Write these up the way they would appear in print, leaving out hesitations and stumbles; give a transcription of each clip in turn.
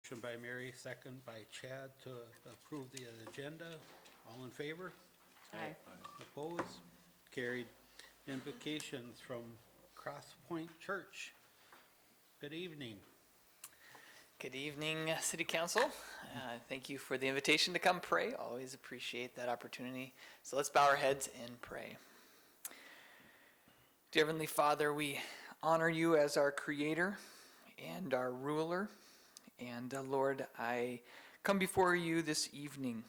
Motion by Mary, second by Chad to approve the agenda. All in favor? Aye. Opposed? Carried. Invocations from Cross Point Church. Good evening. Good evening, City Council. Thank you for the invitation to come pray. Always appreciate that opportunity. So let's bow our heads and pray. Dear Heavenly Father, we honor you as our Creator and our ruler. And Lord, I come before you this evening.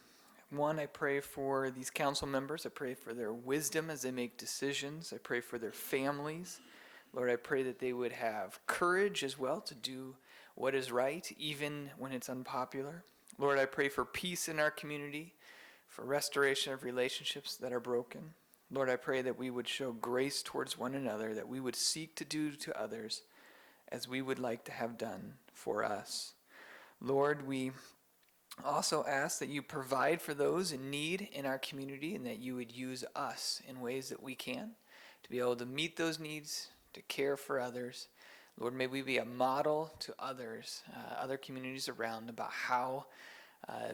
One, I pray for these council members. I pray for their wisdom as they make decisions. I pray for their families. Lord, I pray that they would have courage as well to do what is right, even when it's unpopular. Lord, I pray for peace in our community, for restoration of relationships that are broken. Lord, I pray that we would show grace towards one another, that we would seek to do to others as we would like to have done for us. Lord, we also ask that you provide for those in need in our community and that you would use us in ways that we can to be able to meet those needs, to care for others. Lord, may we be a model to others, other communities around about how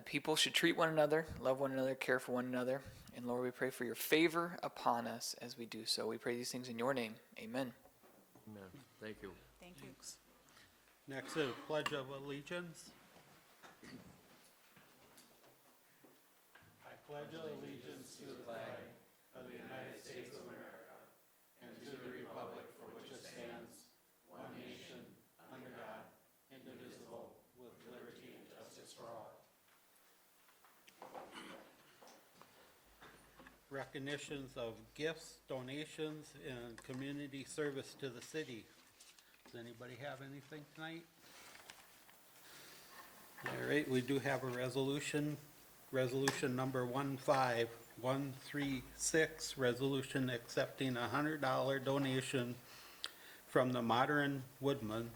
people should treat one another, love one another, care for one another. And Lord, we pray for your favor upon us as we do so. We pray these things in your name. Amen. Amen. Thank you. Thank you. Next is Pledge of Allegiance. I pledge allegiance to the flag of the United States of America and to the republic for which it stands, one nation, under God, indivisible, with liberty and justice for all. Recognitions of gifts, donations, and community service to the city. Does anybody have anything tonight? All right, we do have a resolution number 15136, resolution accepting a $100 donation from the Modern Woodman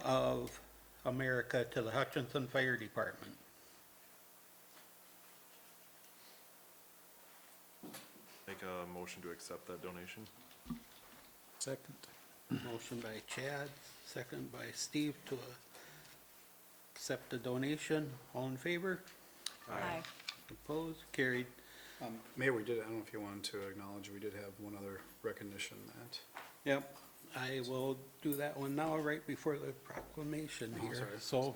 of America to the Hutchinson Fire Department. Make a motion to accept that donation. Second. Motion by Chad, second by Steve to accept the donation. All in favor? Aye. Opposed? Carried. Mayor, I don't know if you wanted to acknowledge, we did have one other recognition that. Yep, I will do that one now, right before the proclamation Oh, here. sorry. So,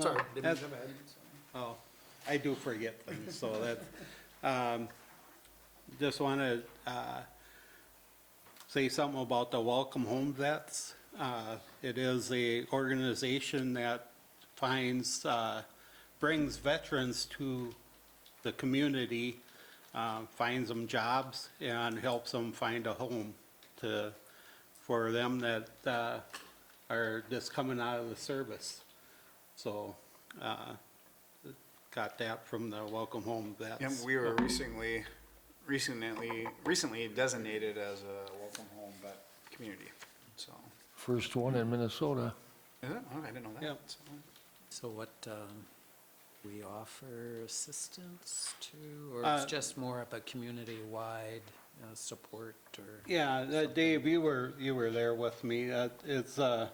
Sorry, no, didn't that's- jump ahead. oh, I do forget things, so that, just want to say something about the Welcome Home Vets. It is a organization that brings veterans to the community, finds them jobs, and helps them find a home for them that are just coming out of the service. So, got that from the Welcome Home Vets. Yeah, we were recently designated as a welcome home vet community, so. First one in Minnesota. Is it? Oh, I didn't know that. Yep. So what, we offer assistance to, or Uh, it's just more of a community-wide support, or? Yeah, Dave, you were there with me. It's the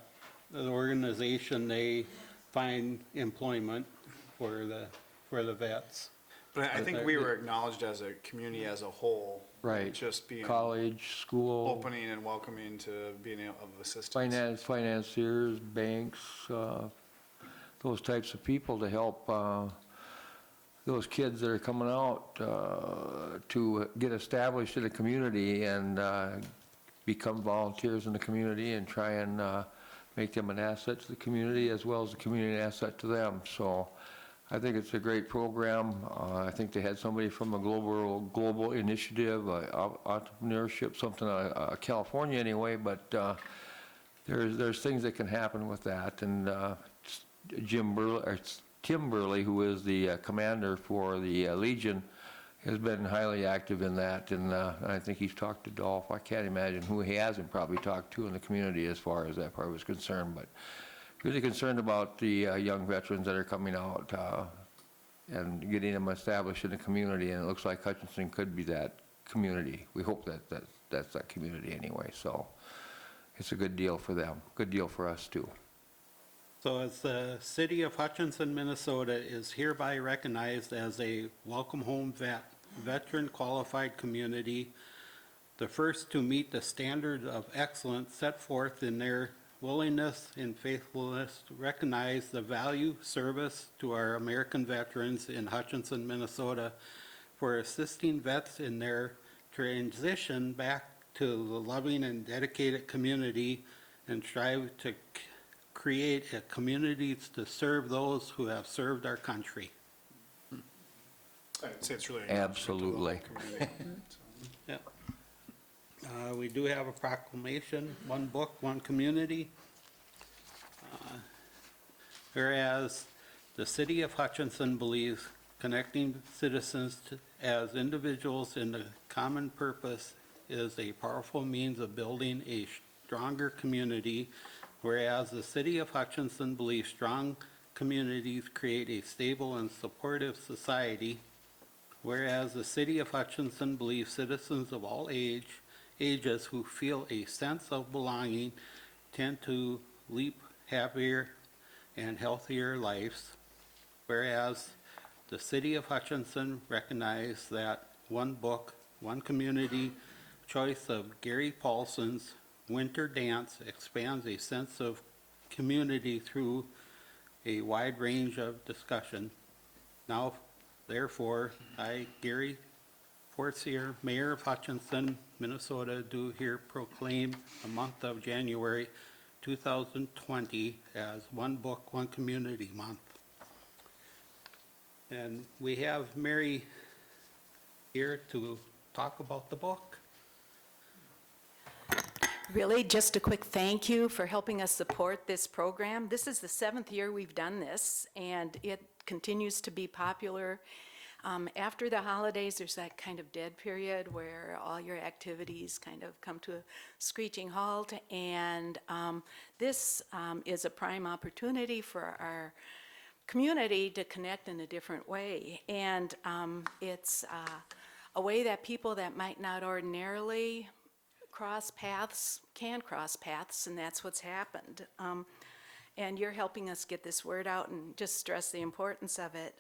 organization, they find employment for the vets. But I think we were acknowledged as a community as a whole. Right. Just being College, school, opening and welcoming to being of assistance. financiers, banks, those types of people to help those kids that are coming out to get established in the community and become volunteers in the community and try and make them an asset to the community as well as the community an asset to them. So I think it's a great program. I think they had somebody from a global initiative, entrepreneurship, something, California anyway, but there's things that can happen with that. And Tim Burley, who is the commander for the Legion, has been highly active in that, and I think he's talked to Dolph. I can't imagine who he hasn't probably talked to in the community as far as that part was concerned, but really concerned about the young veterans that are coming out and getting them established in the community, and it looks like Hutchinson could be that community. We hope that's that community anyway, so it's a good deal for them, good deal for us too. So as the city of Hutchinson, Minnesota is hereby recognized as a welcome home veteran qualified community, the first to meet the standard of excellence set forth in their willingness and faithfulness to recognize the value, service to our American veterans in Hutchinson, Minnesota, for assisting vets in their transition back to the loving and dedicated community, and strive to create a community to serve those who have served our country. I'd say it's really. an encouragement to the whole Absolutely. community. So, We do have a proclamation, one book, one community. Whereas the city of Hutchinson believes connecting citizens as individuals in the common purpose is a powerful means of building a stronger community. Whereas the city of Hutchinson believes strong communities create a stable and supportive society. Whereas the city of Hutchinson believes citizens of all ages who feel a sense of belonging tend to lead happier and healthier lives. Whereas the city of Hutchinson recognizes that one book, one community choice of Gary Paulson's Winter Dance expands a sense of community through a wide range of discussion. Now, therefore, I, Gary Forcier, Mayor of Hutchinson, Minnesota, do here proclaim the month of January 2020 as One Book, One Community Month. And we have Mary here to talk about the book. Really, just a quick thank you for helping us support this program. This is the 7th year we've done this, and it continues to be popular. After the holidays, there's that kind of dead period where all your activities kind of come to a screeching halt, and this is a prime opportunity for our community to connect in a different way. And it's a way that people that might not ordinarily can cross paths, and that's what's happened. And you're helping us get this word out and just stress the importance of it.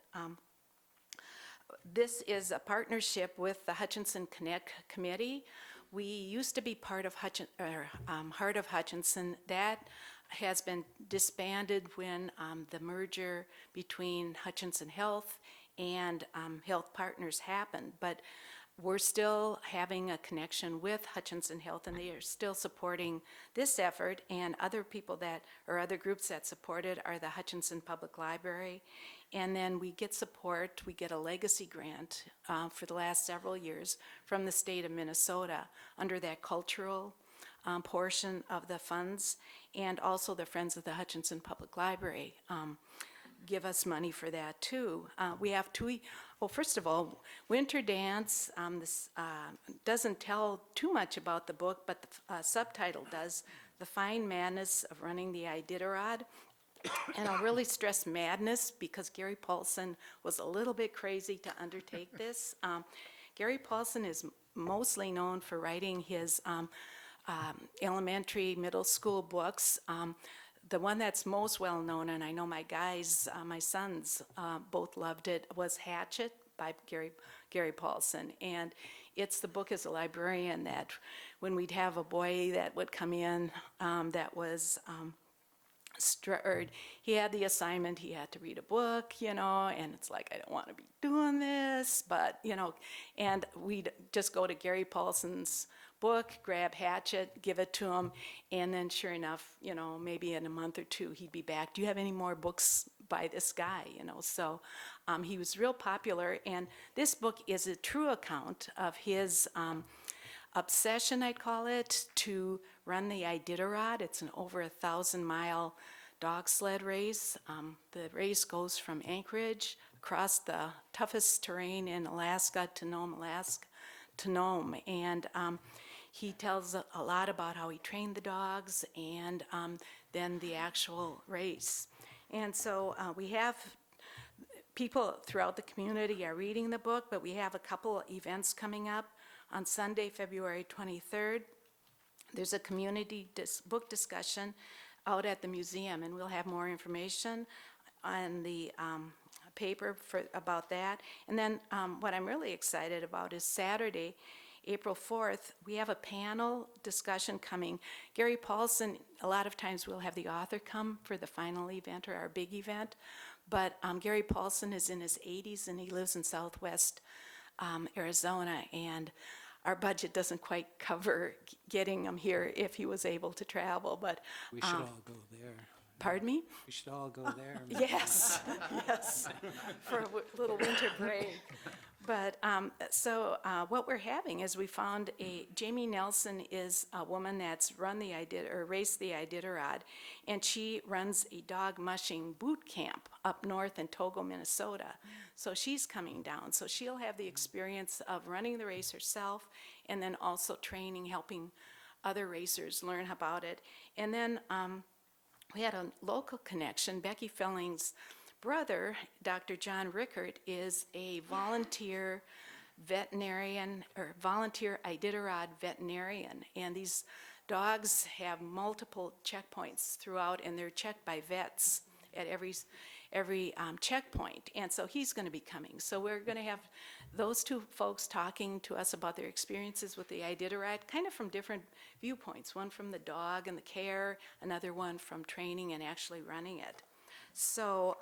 This is a partnership with the Hutchinson Connect Committee. We used to be part of Heart of Hutchinson. That has been disbanded when the merger between Hutchinson Health and Health Partners happened. But we're still having a connection with Hutchinson Health, and they are still supporting this effort. And other people other groups that support it are the Hutchinson Public Library. And then we get support, we get a legacy grant for the last several years from the state of Minnesota under that cultural portion of the funds, and also the Friends of the Hutchinson Public Library give us money for that too. We have two. Well, first of all, Winter Dance, this doesn't tell too much about the book, but the subtitle does, The Fine Madness of Running the Iditarod. And I'll really stress madness because Gary Paulson was a little bit crazy to undertake this. Gary Paulson is mostly known for writing his elementary, middle school books. The one that's most well known, and I know my guys, my sons both loved it, was Hatchet by Gary Paulson. And it's the book as a librarian that when we'd have a boy that would come in that was he had the assignment, he had to read a book, and it's like, I don't want to be doing this, but, and we'd just go to Gary Paulson's book, grab Hatchet, give it to him, and then sure enough, maybe in a month or two, he'd be back. Do you have any more books by this guy? So he was real popular, and this book is a true account of his obsession, I'd call it, to run the Iditarod. It's an over 1,000-mile dog sled race. The race goes from Anchorage across the toughest terrain in Alaska to Nome, and he tells a lot about how he trained the dogs and then the actual race. And so we have people throughout the community are reading the book, but we have a couple events coming up. On Sunday, February 23rd, there's a community book discussion out at the museum, and we'll have more information on the paper about that. And then what I'm really excited about is Saturday, April 4th, we have a panel discussion coming. Gary Paulson, a lot of times we'll have the author come for the final event or our big event, but Gary Paulson is in his 80s and he lives in Southwest Arizona, and our budget doesn't quite cover getting him here if he was able to travel, but, We should all go there. pardon me? We should all go there. Yes, yes, for a little winter break. But, what we're having is we found Jamie Nelson is a woman that's raced the Iditarod, and she runs a dog mushing boot camp up north in Togo, Minnesota. So she's coming down, so she'll have the experience of running the race herself, and then also training, helping other racers learn about it. And then, we had a local connection. Becky Felling's brother, Dr. John Rickert, is a volunteer veterinarian, or volunteer Iditarod veterinarian. And these dogs have multiple checkpoints throughout, and they're checked by vets at every checkpoint. And so he's going to be coming. So we're going to have those two folks talking to us about their experiences with the Iditarod, kind of from different viewpoints. One from the dog and the care, another one from training and actually running it. So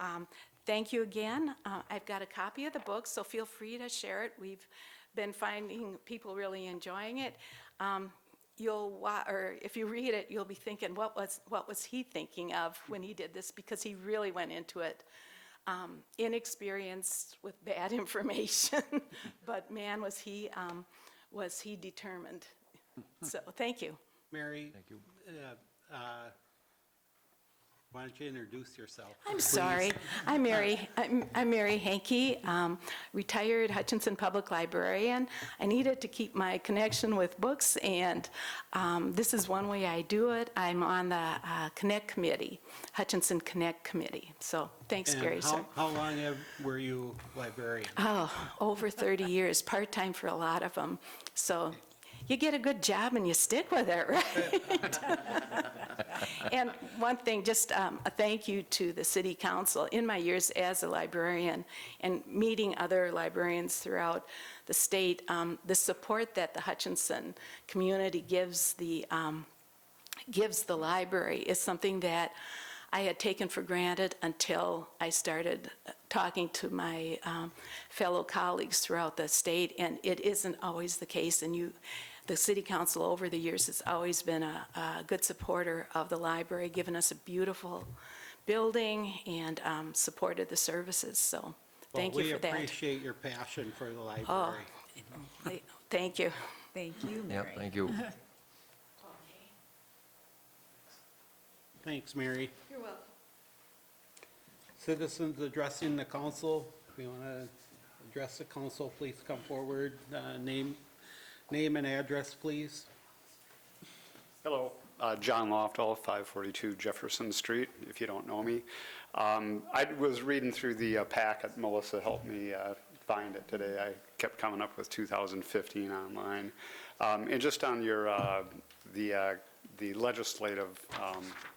thank you again. I've got a copy of the book, so feel free to share it. We've been finding people really enjoying it. Or if you read it, you'll be thinking, what was he thinking of when he did this? Because he really went into it inexperienced with bad information, but man, was he determined. So thank you. Mary? Thank you. Why don't you introduce yourself? I'm sorry. I'm Mary Hankey, retired Hutchinson Public Librarian. I needed to keep my connection with books, and this is one way I do it. I'm on the Connect Committee, Hutchinson Connect Committee. So thanks, And Gary, sir. how long were you librarian? Oh, over 30 years, part-time for a lot of them. So you get a good job and you stick with it, right? And one thing, just a thank you to the city council. In my years as a librarian and meeting other librarians throughout the state, the support that the Hutchinson community gives the library is something that I had taken for granted until I started talking to my fellow colleagues throughout the state, and it isn't always the case. And the city council over the years has always been a good supporter of the library, given us a beautiful building and supported the services. So thank you for that. We appreciate your passion for the Oh, library. thank you. Thank you, Mary. Yep, thank you. Thanks, Mary. You're welcome. Citizens addressing the council. If you want to address the council, please come forward. Name and address, please. Hello, John Loftal, 542 Jefferson Street, if you don't know me. I was reading through the packet. Melissa helped me find it today. I kept coming up with 2015 online. And just on your, the legislative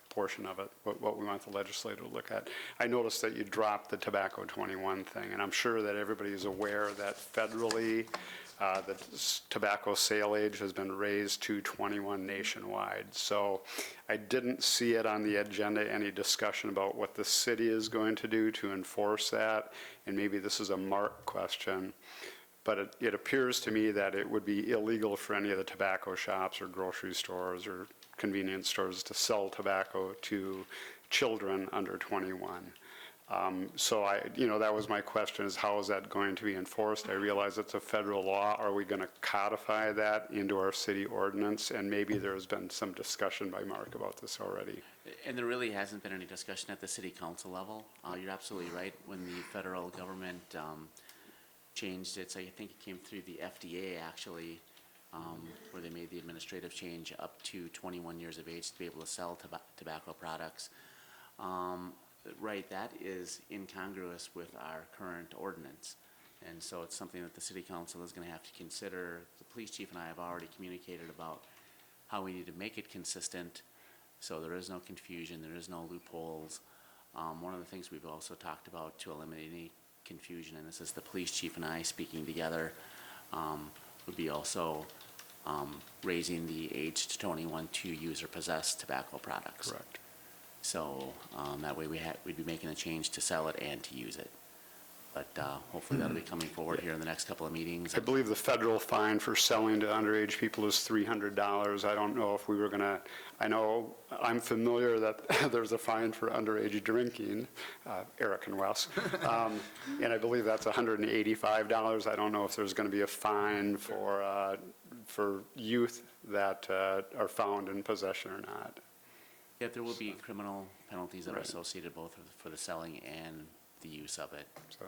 portion of it, what we want the legislature to look at, I noticed that you dropped the Tobacco 21 thing, and I'm sure that everybody is aware that federally, the tobacco sale age has been raised to 21 nationwide. So I didn't see it on the agenda, any discussion about what the city is going to do to enforce that. And maybe this is a Mark question, but it appears to me that it would be illegal for any of the tobacco shops or grocery stores or convenience stores to sell tobacco to children under 21. So that was my question, is how is that going to be enforced? I realize it's a federal law. Are we going to codify that into our city ordinance? And maybe there's been some discussion by Mark about this already. And there really hasn't been any discussion at the city council level. You're absolutely right. When the federal government changed it, so I think it came through the FDA actually, where they made the administrative change up to 21 years of age to be able to sell tobacco products. Right, that is incongruous with our current ordinance. And so it's something that the city council is going to have to consider. The police chief and I have already communicated about how we need to make it consistent So there is no confusion, there is no loopholes. One of the things we've also talked about to eliminate any confusion, and this is the police chief and I speaking together, would be also raising the age to 21 to use or possess tobacco products. Correct. So that way we'd be making a change to sell it and to use it. But hopefully that'll be coming forward here in the next couple of meetings. I believe the federal fine for selling to underage people is $300. I don't know if we were going to, I know I'm familiar that there's a fine for underage drinking, Eric and Wes, and I believe that's $185. I don't know if there's going to be a fine for youth that are found in possession or not. Yeah, there will be criminal penalties that are Right. associated both for the selling and the use of it. So,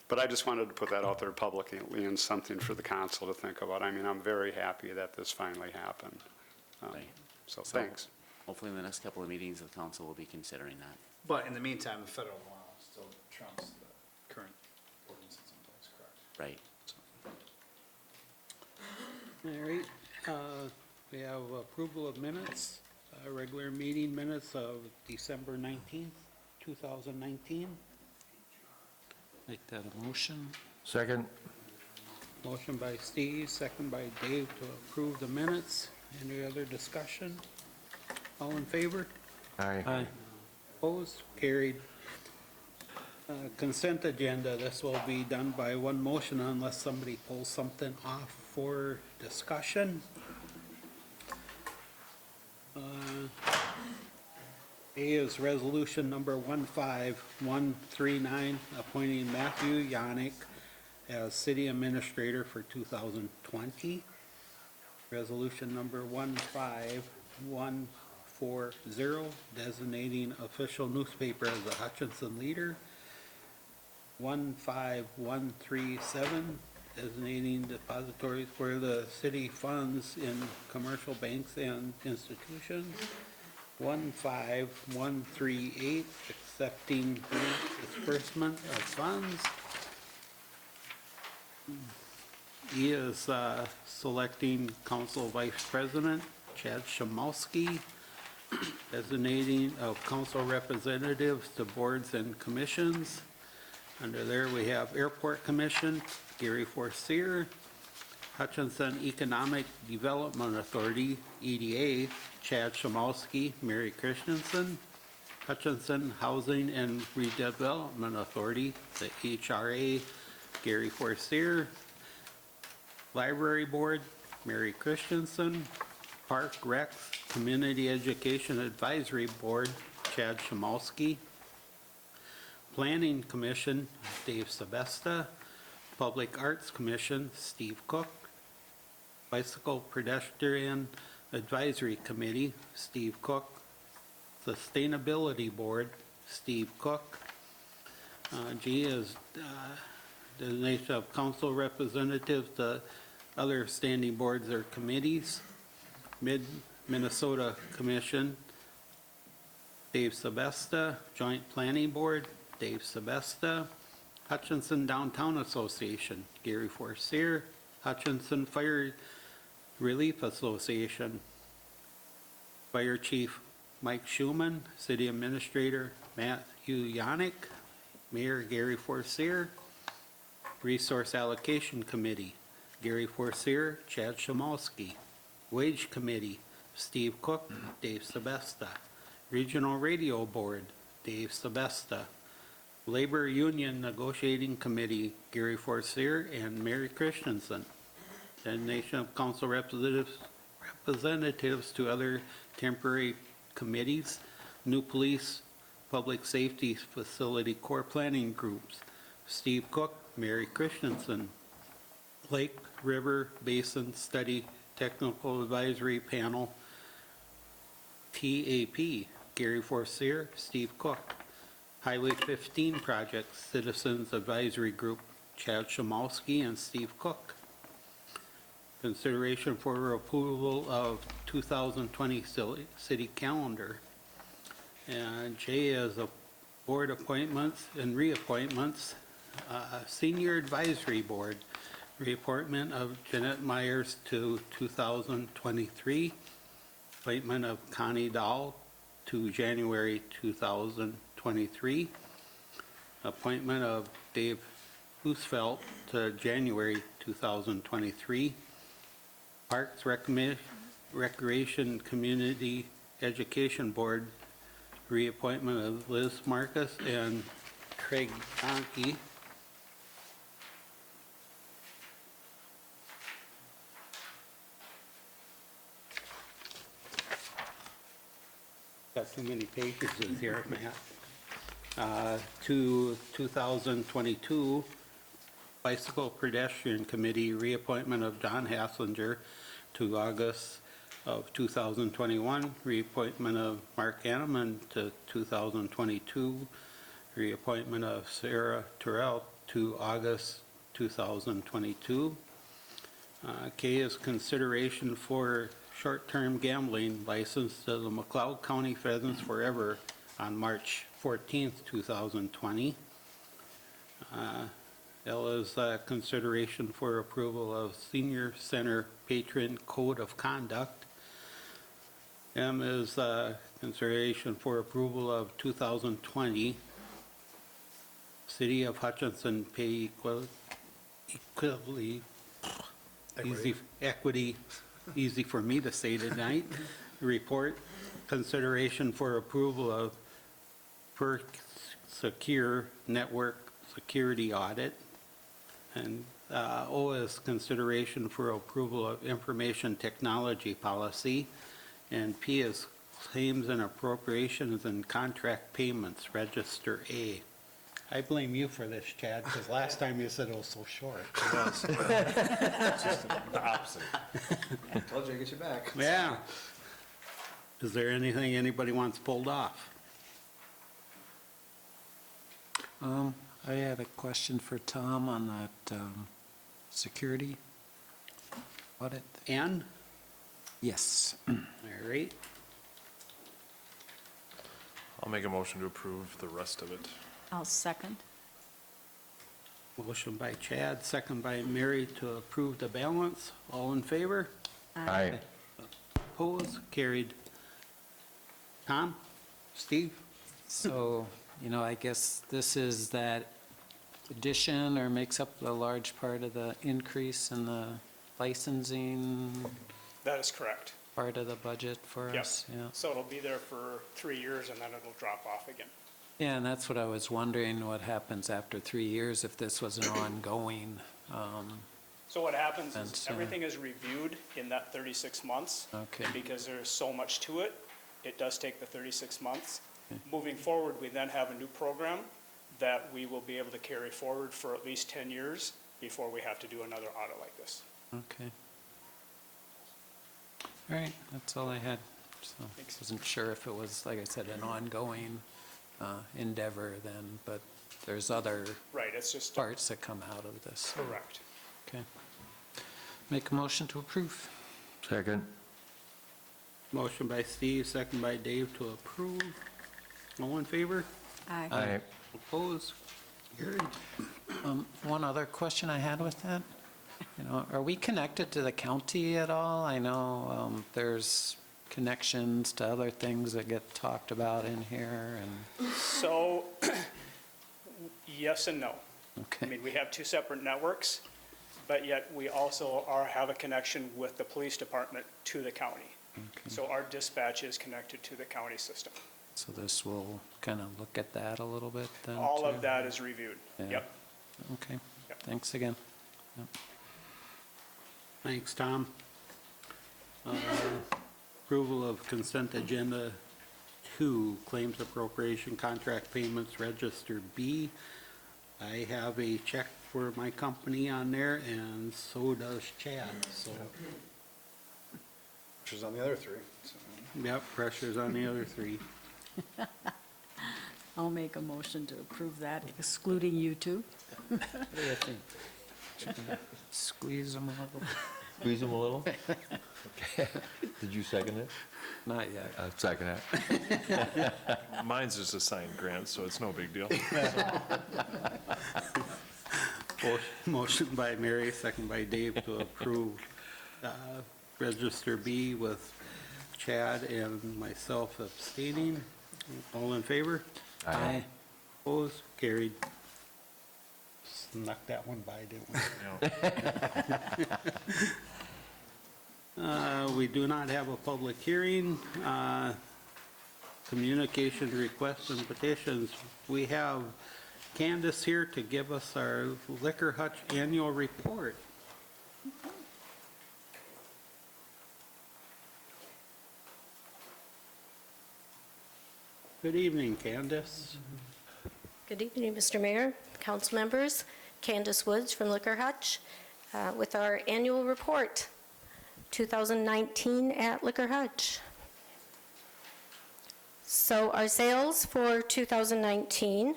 but I just wanted to put that out there publicly and something for the council to think about. I mean, I'm very happy that this finally happened. Right. So So- thanks. Hopefully in the next couple of meetings, the council will be considering that. But in the meantime, the federal law still trumps the current ordinances in place, correct? Right. All right, we have approval of minutes, regular meeting minutes of December 19th, 2019. Make that a motion. Second? Motion by Steve, second by Dave to approve the minutes. Any other discussion? All in favor? Aye. Opposed? Carried. Consent agenda, this will be done by one motion unless somebody pulls something off for discussion. A is resolution number 15139, appointing Matthew Yannick as city administrator for 2020. Resolution number 15140, designating official newspaper as the Hutchinson Leader. 15137, designating depositories for the city funds in commercial banks and institutions. 15138, accepting disbursement of funds. E is selecting council vice president Chad Shamowski, designating of council representatives to boards and commissions. Under there, we have Airport Commission, Gary Forcier, Hutchinson Economic Development Authority, EDA, Chad Shamowski, Mary Christensen, Hutchinson Housing and Redevelopment Authority, the HRA, Gary Forcier, Library Board, Mary Christensen, Park Recs Community Education Advisory Board, Chad Shamowski, Planning Commission, Dave Sebesta, Public Arts Commission, Steve Cook, Bicycle Pedestrian Advisory Committee, Steve Cook, Sustainability Board, Steve Cook. G is designation of council representatives to other standing boards or committees. Mid-Minnesota Commission, Dave Sebesta, Joint Planning Board, Dave Sebesta, Hutchinson Downtown Association, Gary Forcier, Hutchinson Fire Relief Association, Fire Chief Mike Schuman, City Administrator Matthew Yannick, Mayor Gary Forcier, Resource Allocation Committee, Gary Forcier, Chad Shamowski, Wage Committee, Steve Cook, Dave Sebesta, Regional Radio Board, Dave Sebesta, Labor Union Negotiating Committee, Gary Forcier and Mary Christensen. Designation of council representatives to other temporary committees, New Police, Public Safety Facility Core Planning Groups, Steve Cook, Mary Christensen, Lake River Basin Study Technical Advisory Panel, TAP, Gary Forcier, Steve Cook, Highway 15 Project Citizens Advisory Group, Chad Shamowski and Steve Cook. Consideration for approval of 2020 city calendar. And J is a board appointments and reappointments. Senior Advisory Board, reappointment of Jeanette Myers to 2023. Appointment of Connie Dahl to January 2023. Appointment of Dave Husfeld to January 2023. Parks Recreation Community Education Board, reappointment of Liz Marcus and Craig Donkey. Got too many pages here, Matt. To 2022 Bicycle Pedestrian Committee, reappointment of John Hasslinger to August of 2021, reappointment of Mark Anneman to 2022, reappointment of Sarah Terrell to August 2022. K is consideration for short-term gambling license to the McLeod County Pheasants Forever on March 14th, 2020. L is consideration for approval of Senior Center Patron Code of Conduct. M is consideration for approval of 2020 City of Hutchinson pay equity, easy for me to say tonight, report. Consideration for approval of per secure network security audit. And O is consideration for approval of information technology policy. And P is claims and appropriations and contract payments, register A. I blame you for this, Chad, because last time you said it was so short. It was. It's just the opposite. Told you I'd get you back. Yeah. Is there anything anybody wants pulled off? I had a question for Tom on that security audit. Ann? Yes. All right. I'll make a motion to approve the rest of it. I'll second. Motion by Chad, second by Mary to approve the balance. All in favor? Aye. Opposed? Carried. Tom? Steve? So, I guess this is that addition or makes up a large part of the increase in the licensing That is correct. part of the budget for Yep. us? Yeah. So it'll be there for 3 years and then it'll drop off again. Yeah, and that's what I was wondering, what happens after 3 years if this was an ongoing, So what happens And is so- everything is reviewed in that 36 months. Okay. And because there's so much to it, it does take the 36 months. Okay. Moving forward, we then have a new program that we will be able to carry forward for at least 10 years before we have to do another audit like this. okay. All right, that's all I had. So Thanks. wasn't sure if it was, like I said, an ongoing endeavor then, but there's other Right, it's just, parts that come out of this. correct. Okay. Make a motion to approve. Second. Motion by Steve, second by Dave to approve. All in favor? Aye. Aye. Opposed? Carried. One other question I had with that, are we connected to the county at all? I know there's connections to other things that get talked about in here and, So, yes and no. I okay, mean, we have two separate networks, but yet we also have a connection with the police department to the county. okay. So our dispatch is connected to the county system. So this will kind of look at that a little bit then? All of too? that is reviewed. Yeah. Yep. Okay, Yep. thanks again. Thanks, Tom. Approval of consent agenda 2, claims appropriation contract payments, register B. I have a check for my company on there, and so does Chad, so, Which is on the other three. So, yep, pressure's on the other 3. I'll make a motion to approve that, excluding you two. What do you think? Squeeze them a little? Squeeze them a little? Okay. Did you second it? Not yet. Second it. Mine's just a signed grant, so it's no big deal. Motion by Mary, second by Dave to approve register B with Chad and myself abstaining. All in favor? Aye. Opposed? Carried. Snuck that one by, didn't we? We do not have a public hearing. Communication requests and petitions. We have Candace here to give us our Liquor Hutch annual report. Good evening, Candace. Good evening, Mr. Mayor, council members. Candace Woods from Liquor Hutch with our annual report, 2019 at Liquor Hutch. So our sales for 2019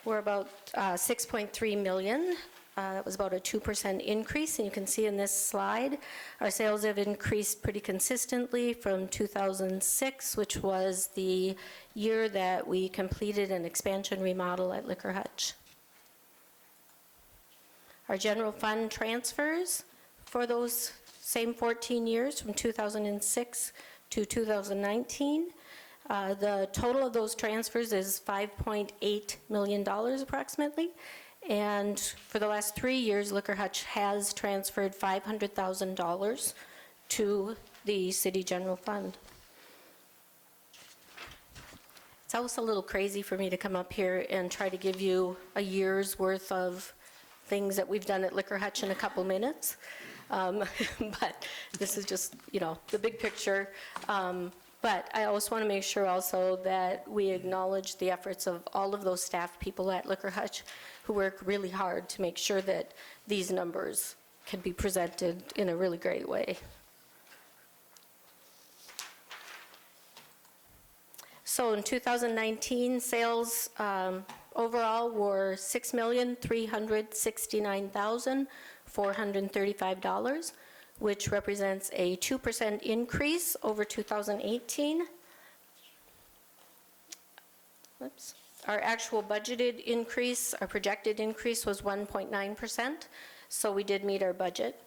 were about 6.3 million. That was about a 2% increase, and you can see in this slide, our sales have increased pretty consistently from 2006, which was the year that we completed an expansion remodel at Liquor Hutch. Our general fund transfers for those same 14 years, from 2006 to 2019, the total of those transfers is $5.8 million approximately. And for the last 3 years, Liquor Hutch has transferred $500,000 to the city general fund. It's always a little crazy for me to come up here and try to give you a year's worth of things that we've done at Liquor Hutch in a couple minutes. But this is just, you know, the big picture. But I always want to make sure also that we acknowledge the efforts of all of those staff people at Liquor Hutch who work really hard to make sure that these numbers can be presented in a really great way. So in 2019, sales overall were $6,369,435, which represents a 2% increase over 2018. Whoops. Our actual budgeted increase, our projected increase was 1.9%, so we did meet our budget.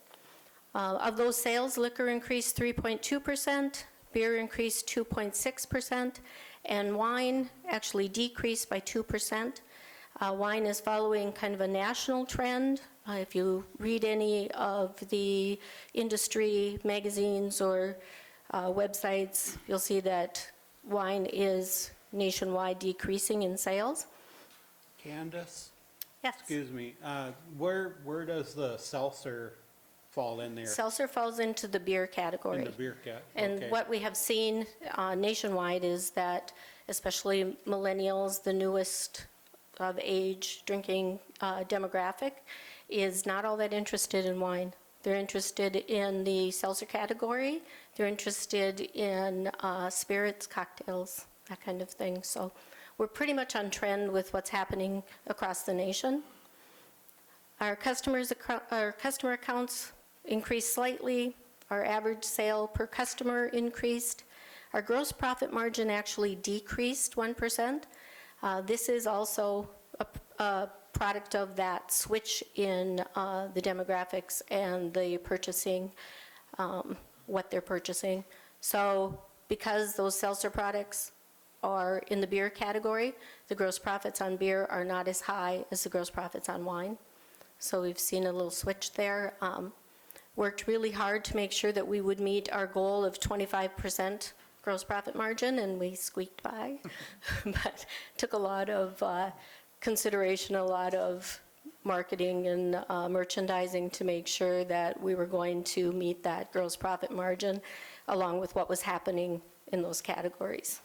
Of those sales, liquor increased 3.2%, beer increased 2.6%, and wine actually decreased by 2%. Wine is following kind of a national trend. If you read any of the industry magazines or websites, you'll see that wine is nationwide decreasing in sales. Candace? Yes. Excuse me, where does the seltzer fall in there? Seltzer falls into the beer category. In the beer cat, And okay. what we have seen nationwide is that especially millennials, the newest of age drinking demographic, is not all that interested in wine. They're interested in the seltzer category. They're interested in spirits, cocktails, that kind of thing. So we're pretty much on trend with what's happening across the nation. Our customer accounts increased slightly. Our average sale per customer increased. Our gross profit margin actually decreased 1%. This is also a product of that switch in the demographics and the purchasing, what they're purchasing. So because those seltzer products are in the beer category, the gross profits on beer are not as high as the gross profits on wine. So we've seen a little switch there. Worked really hard to make sure that we would meet our goal of 25% gross profit margin, and we squeaked by. But took a lot of consideration, a lot of marketing and merchandising to make sure that we were going to meet that gross profit margin along with what was happening in those categories.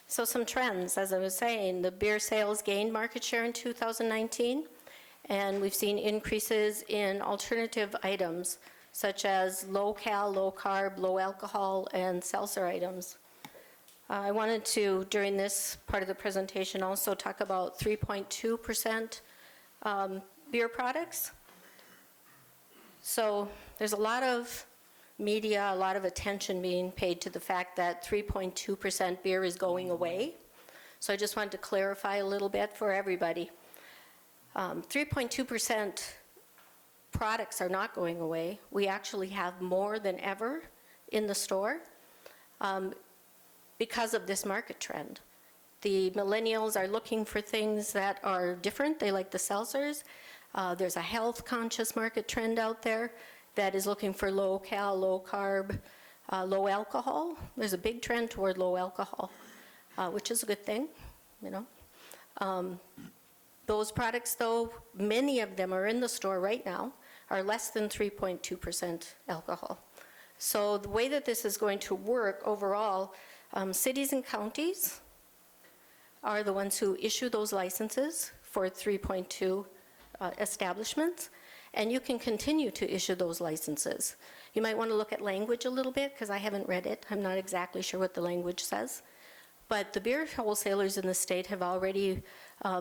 So some trends, as I was saying, the beer sales gained market share in 2019, and we've seen increases in alternative items such as low-cal, low-carb, low-alcohol, and seltzer items. I wanted to, during this part of the presentation, also talk about 3.2% beer products. So there's a lot of media, a lot of attention being paid to the fact that 3.2% beer is going away. So I just wanted to clarify a little bit for everybody. 3.2% products are not going away. We actually have more than ever in the store because of this market trend. The millennials are looking for things that are different. They like the seltzers. There's a health-conscious market trend out there that is looking for low-cal, low-carb, low alcohol. There's a big trend toward low alcohol, which is a good thing, you know. Those products, though, many of them are in the store right now, are less than 3.2% alcohol. So the way that this is going to work overall, cities and counties are the ones who issue those licenses for 3.2 establishments, and you can continue to issue those licenses. You might want to look at language a little bit, because I haven't read it. I'm not exactly sure what the language says. But the beer wholesalers in the state have already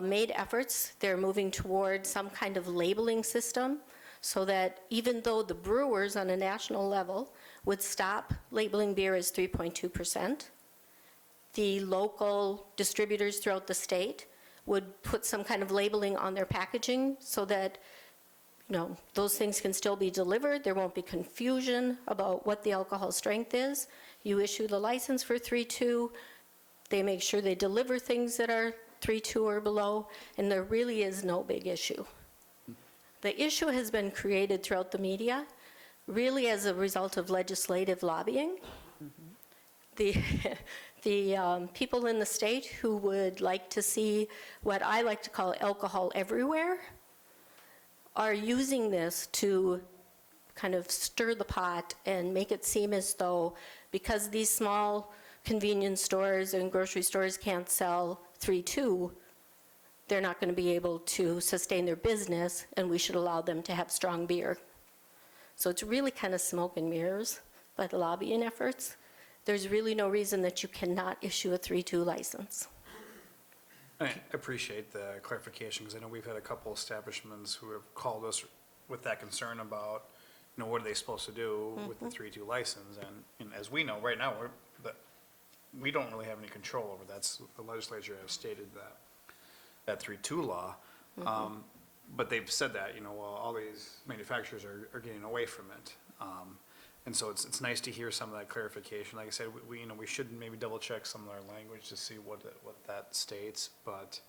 made efforts. They're moving toward some kind of labeling system so that even though the brewers on a national level would stop labeling beer as 3.2%, the local distributors throughout the state would put some kind of labeling on their packaging so that, you know, those things can still be delivered. There won't be confusion about what the alcohol strength is. You issue the license for 3.2. They make sure they deliver things that are 3.2 or below, and there really is no big issue. The issue has been created throughout the media, really as a result of legislative lobbying. The people in the state who would like to see what I like to call alcohol everywhere are using this to kind of stir the pot and make it seem as though because these small convenience stores and grocery stores can't sell 3.2, they're not going to be able to sustain their business, and we should allow them to have strong beer. So it's really kind of smoke and mirrors by the lobbying efforts. There's really no reason that you cannot issue a 3.2 license. I appreciate the clarification, because I know we've had a couple establishments who have called us with that concern about, you know, what are they supposed to do with the 3.2 license? And as we know, right now, we don't really have any control over that. The legislature has stated that 3.2 law. But they've said that, you know, well, all these manufacturers are getting away from it. And so it's nice to hear some of that clarification. Like I said, we should maybe double check some of our language to see what that states, but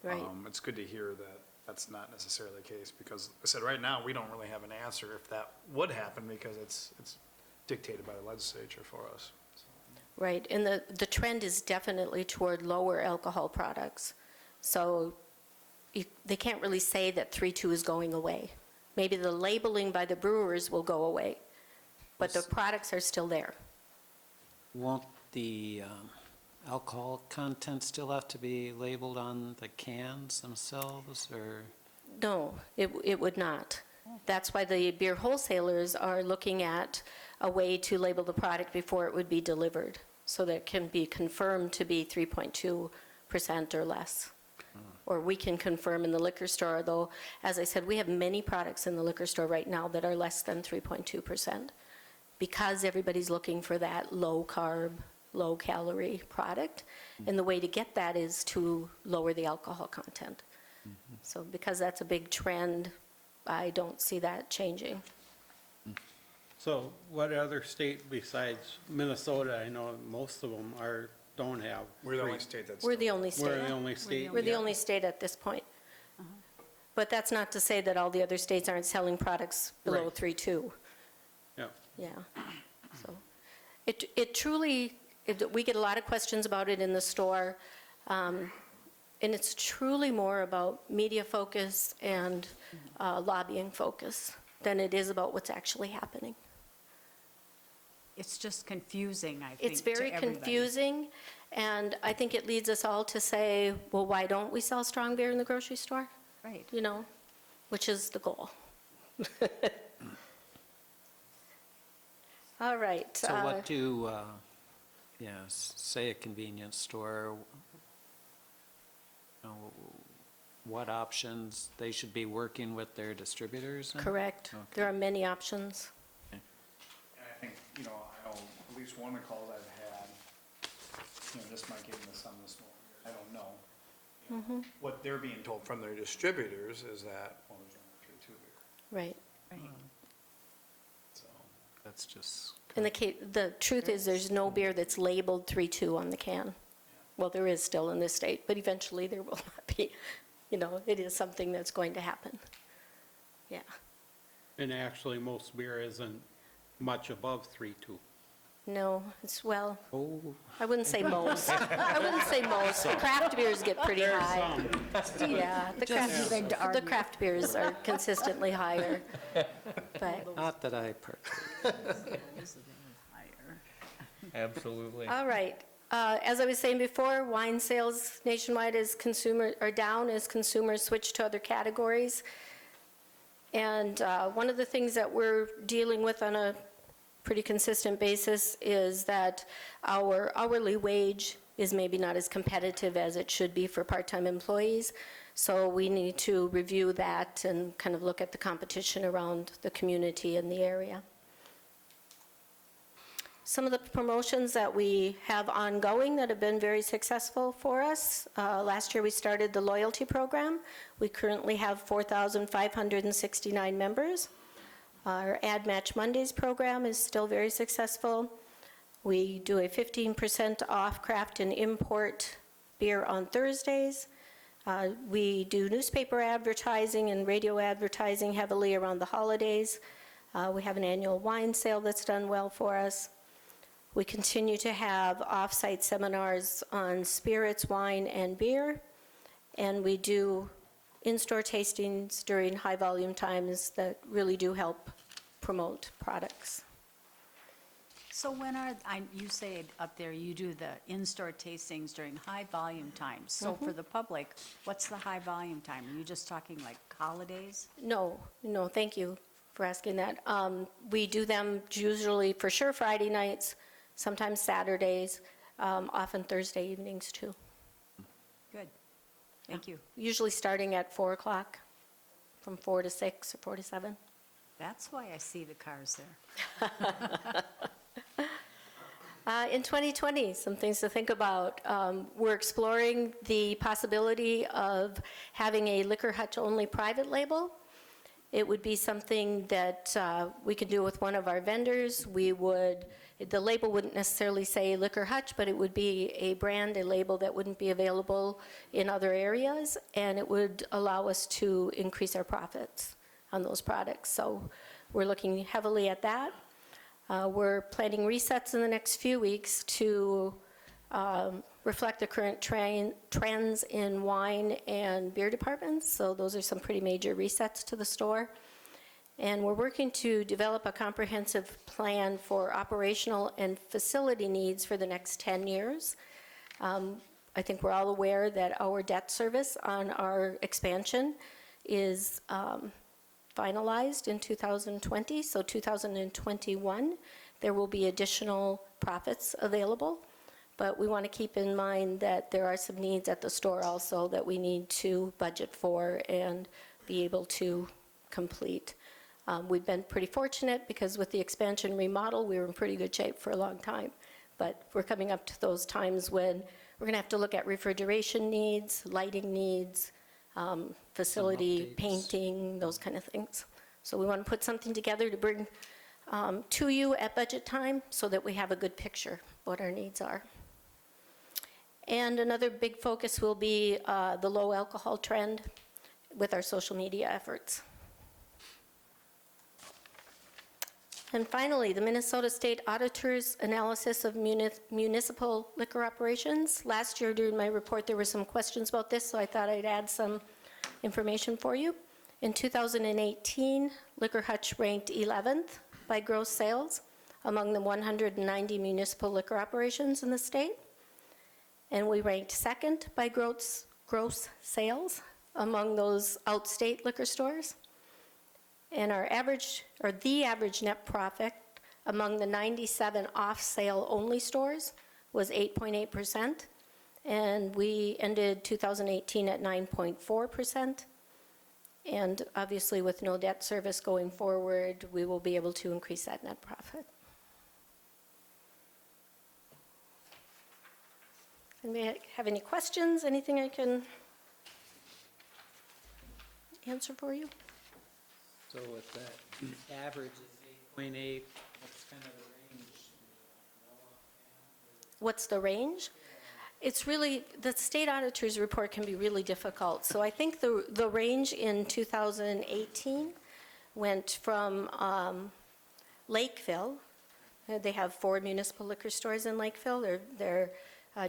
Right. It's good to hear that that's not necessarily the case, because I said, right now, we don't really have an answer if that would happen, because it's dictated by the legislature for us. Right, and the trend is definitely toward lower alcohol products. So they can't really say that 3.2 is going away. Maybe the labeling by the brewers will go away, but the products are still there. Won't the alcohol content still have to be labeled on the cans themselves, or? No, it would not. That's why the beer wholesalers are looking at a way to label the product before it would be delivered, so that it can be confirmed to be 3.2% or less. Or we can confirm in the liquor store, though, as I said, we have many products in the liquor store right now that are less than 3.2%, because everybody's looking for that low-carb, low-calorie product, and the way to get that is to lower the alcohol content. So because that's a big trend, I don't see that changing. So what other state besides Minnesota, I know most of them don't have? We're the only state that's. We're the only state. We're the only state? We're the only state at this point. But that's not to say that all the other states aren't selling products below Right. 3.2. Yeah. Yeah. So it truly, we get a lot of questions about it in the store. And it's truly more about media focus and lobbying focus than it is about what's actually happening. It's just confusing, I think, It's to very everybody. confusing, and I think it leads us all to say, well, why don't we sell strong beer in the grocery store? Right. You know, which is the goal. All right. So what do, say a convenience store, you know, what options they should be working with their distributors in? Correct. Okay. There are many options. And I think, you know, I know at least one of the calls I've had, you know, this might get into some of this more, I don't know. What they're being told from their distributors is that, well, there's only 3.2 beer. Right. So that's just. And the truth is, there's no beer that's labeled 3.2 on the can. Well, there is still in this state, but eventually there will not be. You know, it is something that's going to happen. Yeah. And actually, most beer isn't much above 3.2. No, it's, well, Oh. I wouldn't say most. I wouldn't say most. The craft beers get pretty high. Yeah, Just beg to the argue. craft beers are consistently higher. But, Not that I partake. Absolutely. all right. As I was saying before, wine sales nationwide are down as consumers switch to other categories. And one of the things that we're dealing with on a pretty consistent basis is that our hourly wage is maybe not as competitive as it should be for part-time employees. So we need to review that and kind of look at the competition around the community and the area. Some of the promotions that we have ongoing that have been very successful for us. Last year we started the loyalty program. We currently have 4,569 members. Our Ad Match Mondays program is still very successful. We do a 15% off craft and import beer on Thursdays. We do newspaper advertising and radio advertising heavily around the holidays. We have an annual wine sale that's done well for us. We continue to have off-site seminars on spirits, wine, and beer. And we do in-store tastings during high-volume times that really do help promote products. So when you say up there, you do the in-store tastings during high volume times. So for the public, what's the high volume time? Are you just talking like holidays? No, thank you for asking that. We do them usually, for sure, Friday nights, sometimes Saturdays, often Thursday evenings too. Good. Thank you. Usually starting at 4 o'clock, from 4 to 6 or 4 to 7. That's why I see the cars there. In 2020, some things to think about. We're exploring the possibility of having a Liquor Hutch only private label. It would be something that we could do with one of our vendors. The label wouldn't necessarily say Liquor Hutch, but it would be a brand, a label that wouldn't be available in other areas, and it would allow us to increase our profits on those products. So we're looking heavily at that. We're planning resets in the next few weeks to reflect the current trends in wine and beer departments. So those are some pretty major resets to the store. And we're working to develop a comprehensive plan for operational and facility needs for the next 10 years. I think we're all aware that our debt service on our expansion is finalized in 2020, so 2021, there will be additional profits available. But we want to keep in mind that there are some needs at the store also that we need to budget for and be able to complete. We've been pretty fortunate because with the expansion remodel, we were in pretty good shape for a long time. But we're coming up to those times when we're going to have to look at refrigeration needs, lighting needs, facility painting, those kind of things. So we want to put something together to bring to you at budget time so that we have a good picture of what our needs are. And another big focus will be the low alcohol trend with our social media efforts. And finally, the Minnesota State Auditor's analysis of municipal liquor operations. Last year during my report, there were some questions about this, so I thought I'd add some information for you. In 2018, Liquor Hutch ranked 11th by gross sales among the 190 municipal liquor operations in the state. And we ranked second by gross sales among those outstate liquor stores. And the average net profit among the 97 off-sale only stores was 8.8%, and we ended 2018 at 9.4%. And obviously, with no debt service going forward, we will be able to increase that net profit. Anybody have any questions? Anything I can answer for you? So with that average is 8.8, what's kind of the range? What's the range? It's really, the state auditor's report can be really difficult. So I think the range in 2018 went from Lakeville. They have 4 municipal liquor stores in Lakeville. They're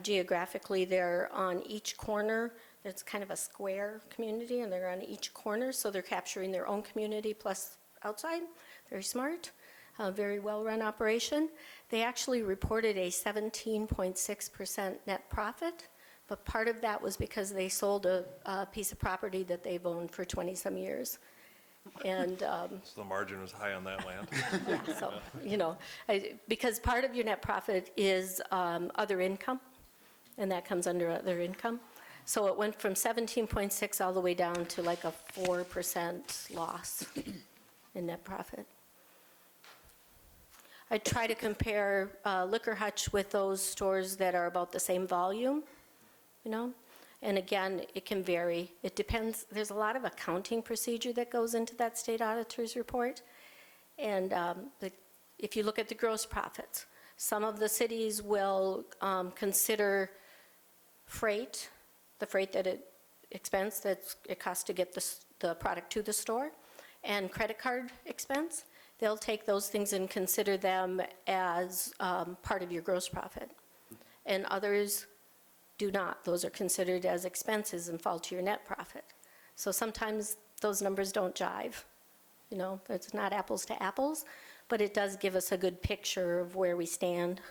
geographically, they're on each corner. It's kind of a square community, and they're on each corner, so they're capturing their own community plus outside. Very smart, very well-run operation. They actually reported a 17.6% net profit, but part of that was because they sold a piece of property that they've owned for 20-some years. And So the margin was high on that land. so, you know, because part of your net profit is other income, and that comes under other income. So it went from 17.6 all the way down to like a 4% loss in net profit. I try to compare Liquor Hutch with those stores that are about the same volume, you know? And again, it can vary. It depends. There's a lot of accounting procedure that goes into that state auditor's report. And if you look at the gross profits, some of the cities will consider freight, the freight that expense that it costs to get the product to the store, and credit card expense. They'll take those things and consider them as part of your gross profit. And others do not. Those are considered as expenses and fall to your net profit. So sometimes those numbers don't jive. You know, it's not apples to apples, but it does give us a good picture of where we stand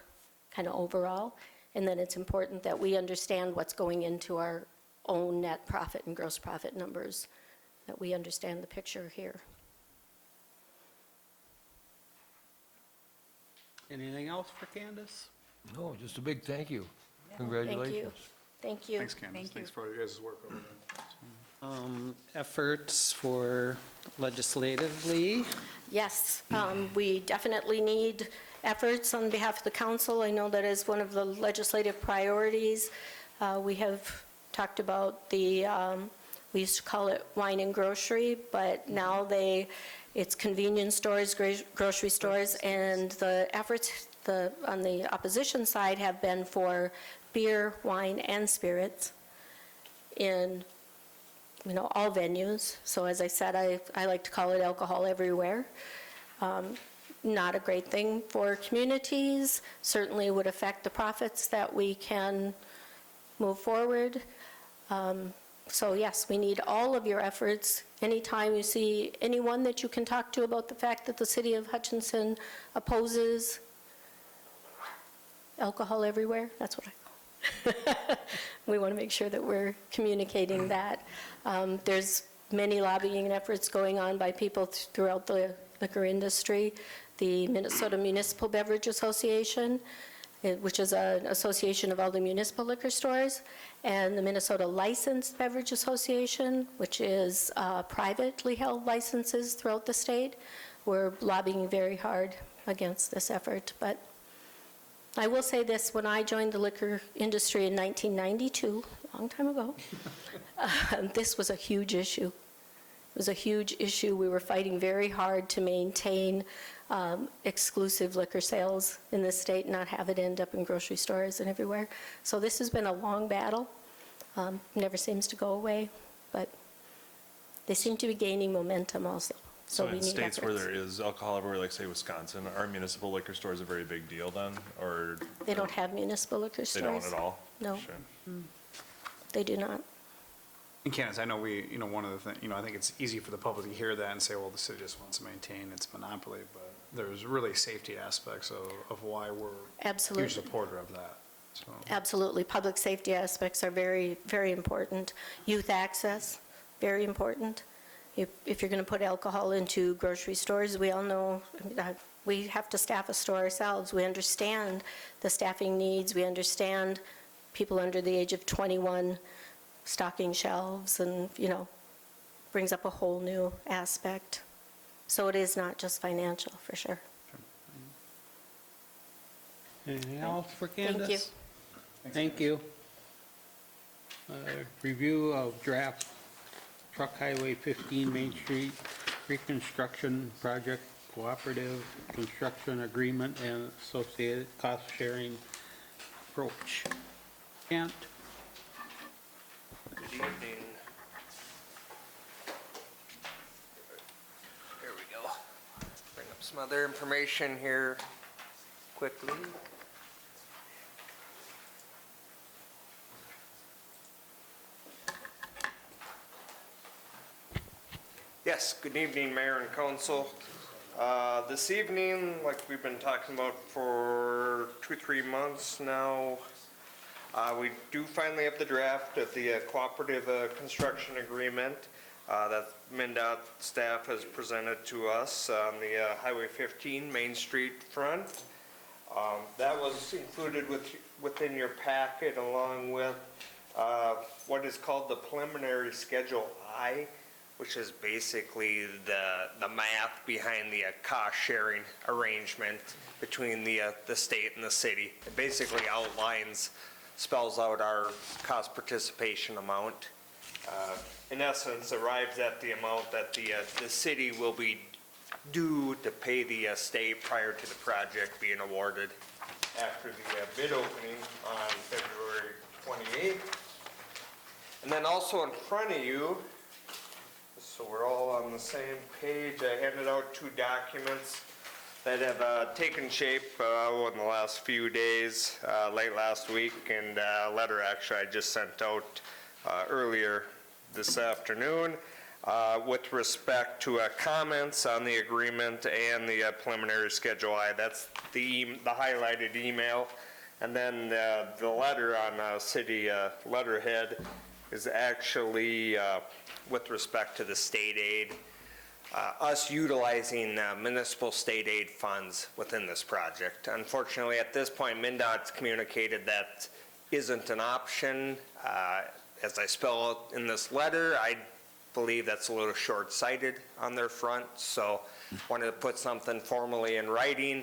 kind of overall. And then it's important that we understand what's going into our own net profit and gross profit numbers, that we understand the picture here. Anything else for Candace? No, just a big thank you. Congratulations. Thank you. Thanks, Candace. Thank you. Thanks for your guys' work over there. Efforts for legislatively? Yes, we definitely need efforts on behalf of the council. I know that is one of the legislative priorities. We have talked about the, we used to call it wine and grocery, but now it's convenience stores, grocery stores, and the efforts on the opposition side have been for beer, wine, and spirits in, you know, all venues. So as I said, I like to call it alcohol everywhere. Not a great thing for communities, certainly would affect the profits that we can move forward. So yes, we need all of your efforts. Anytime you see anyone that you can talk to about the fact that the city of Hutchinson opposes alcohol everywhere, that's what I call. We want to make sure that we're communicating that. There's many lobbying efforts going on by people throughout the liquor industry. The Minnesota Municipal Beverage Association, which is an association of all the municipal liquor stores, and the Minnesota Licensed Beverage Association, which is privately held licenses throughout the state. We're lobbying very hard against this effort. But I will say this, when I joined the liquor industry in 1992, a long time ago, this was a huge issue. It was a huge issue. We were fighting very hard to maintain exclusive liquor sales in this state, not have it end up in grocery stores and everywhere. So this has been a long battle. Never seems to go away, but they seem to be gaining momentum also. So we in need states where efforts. there is alcohol everywhere, like say Wisconsin, are municipal liquor stores a very big deal then, or? They don't have municipal liquor They stores. don't at all? No. Sure. They do not. And Candace, I know one of the things, I think it's easy for the public to hear that and say, well, the city just wants to maintain its monopoly, but there's really safety aspects of why we're a Absolutely. huge supporter of that. So, Absolutely. Public safety aspects are very, very important. Youth access, very important. If you're going to put alcohol into grocery stores, we all know we have to staff a store ourselves. We understand the staffing needs. We understand people under the age of 21 stocking shelves and, brings up a whole new aspect. So it is not just financial, for sure. Anything else for Candace? Thank you. Thank you. Review of draft Truck Highway 15 Main Street reconstruction project cooperative construction agreement and associated cost-sharing approach. Kent? Good evening. Here we go. Bring up some other information here quickly. Yes, good evening, Mayor and Council. This evening, like we've been talking about for 2-3 months now, we do finally have the draft of the cooperative construction agreement that MnDOT staff has presented to us on the Highway 15 Main Street front. That was included within your packet along with what is called the preliminary Schedule I, which is basically the math behind the cost-sharing arrangement between the state and the city. It basically spells out our cost participation amount. In essence, arrives at the amount that the city will be due to pay the state prior to the project being awarded after the bid opening on February 28th. And then also in front of you, so we're all on the same page, I handed out 2 documents that have taken shape in the last few days, late last week, and a letter actually I just sent out earlier this afternoon with respect to comments on the agreement and the preliminary Schedule I. That's the highlighted email. And then the letter on city letterhead is actually with respect to the state aid, us utilizing municipal state aid funds within this project. Unfortunately, at this point, MnDOT's communicated that isn't an option. As I spell out in this letter, I believe that's a little short-sighted on their front, so wanted to put something formally in writing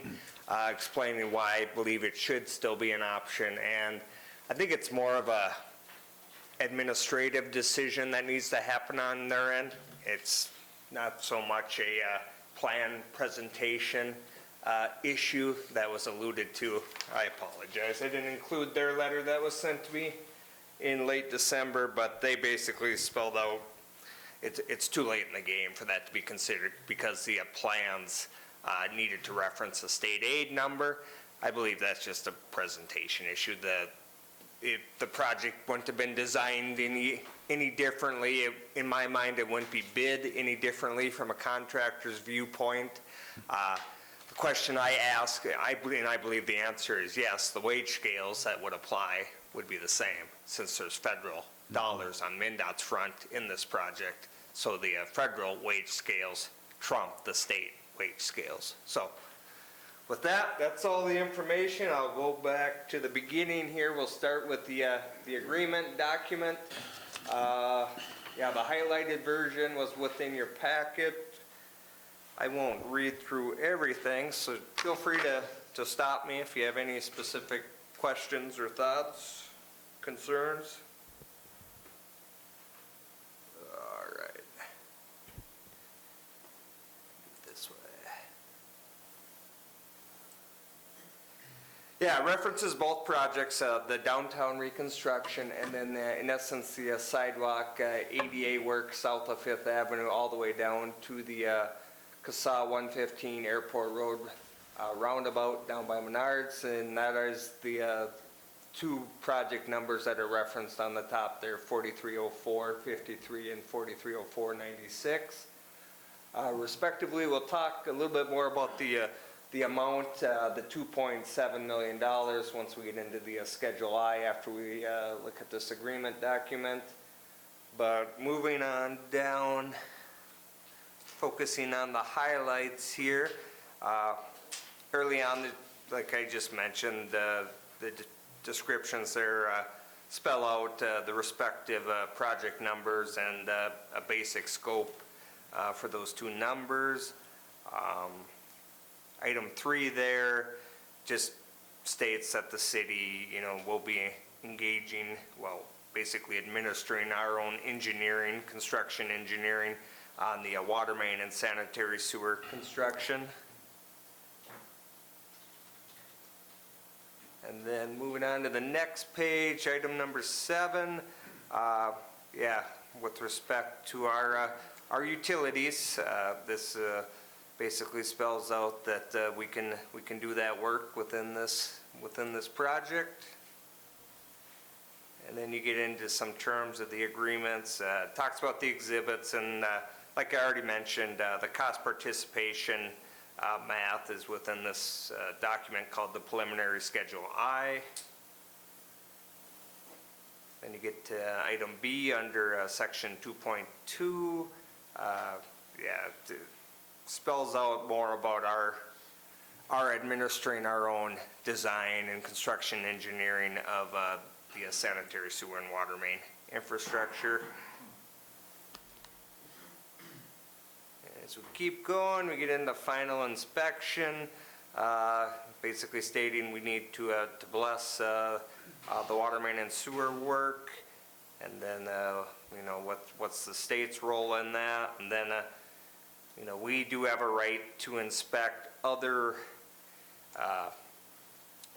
explaining why I believe it should still be an option. And I think it's more of a administrative decision that needs to happen on their end. It's not so much a plan presentation issue that was alluded to. I apologize. I didn't include their letter that was sent to me in late December, but they basically spelled out it's too late in the game for that to be considered because the plans needed to reference a state aid number. I believe that's just a presentation issue. The project wouldn't have been designed any differently. In my mind, it wouldn't be bid any differently from a contractor's viewpoint. The question I ask, and I believe the answer is yes, the wage scales that would apply would be the same since there's federal dollars on MnDOT's front in this project. So the federal wage scales trump the state wage scales. So with that, that's all the information. I'll go back to the beginning here. We'll start with the agreement document. Yeah, the highlighted version was within your packet. I won't read through everything, so feel free to stop me if you have any specific questions or thoughts, concerns. All right. This way. Yeah, references both projects, the downtown reconstruction and then in essence the sidewalk ADA work south of 5th Avenue all the way down to the CASA 115 Airport Road roundabout down by Menards, and that is the 2 project numbers that are referenced on the top there, 4304-53 and 4304-96. Respectively, we'll talk a little bit more about the amount, the $2.7 million once we get into the Schedule I after we look at this agreement document. But moving on down, focusing on the highlights here. Early on, like I just mentioned, the descriptions there spell out the respective project numbers and a basic scope for those 2 numbers. Item 3 there just states that the city, will be engaging, well, basically administering our own engineering, construction engineering on the water main and sanitary sewer construction. And then moving on to the next page, item number 7, yeah, with respect to our utilities, this basically spells out that we can do that work within this project. And then you get into some terms of the agreements, talks about the exhibits, and like I already mentioned, the cost participation math is within this document called the preliminary Schedule I. Then you get to item B under section 2.2. It spells out more about our administering our own design and construction engineering of the sanitary sewer and water main infrastructure. As we keep going, we get into final inspection, basically stating we need to bless the water main and sewer work, and then you know what's the state's role in that, and then you know we do have a right to inspect other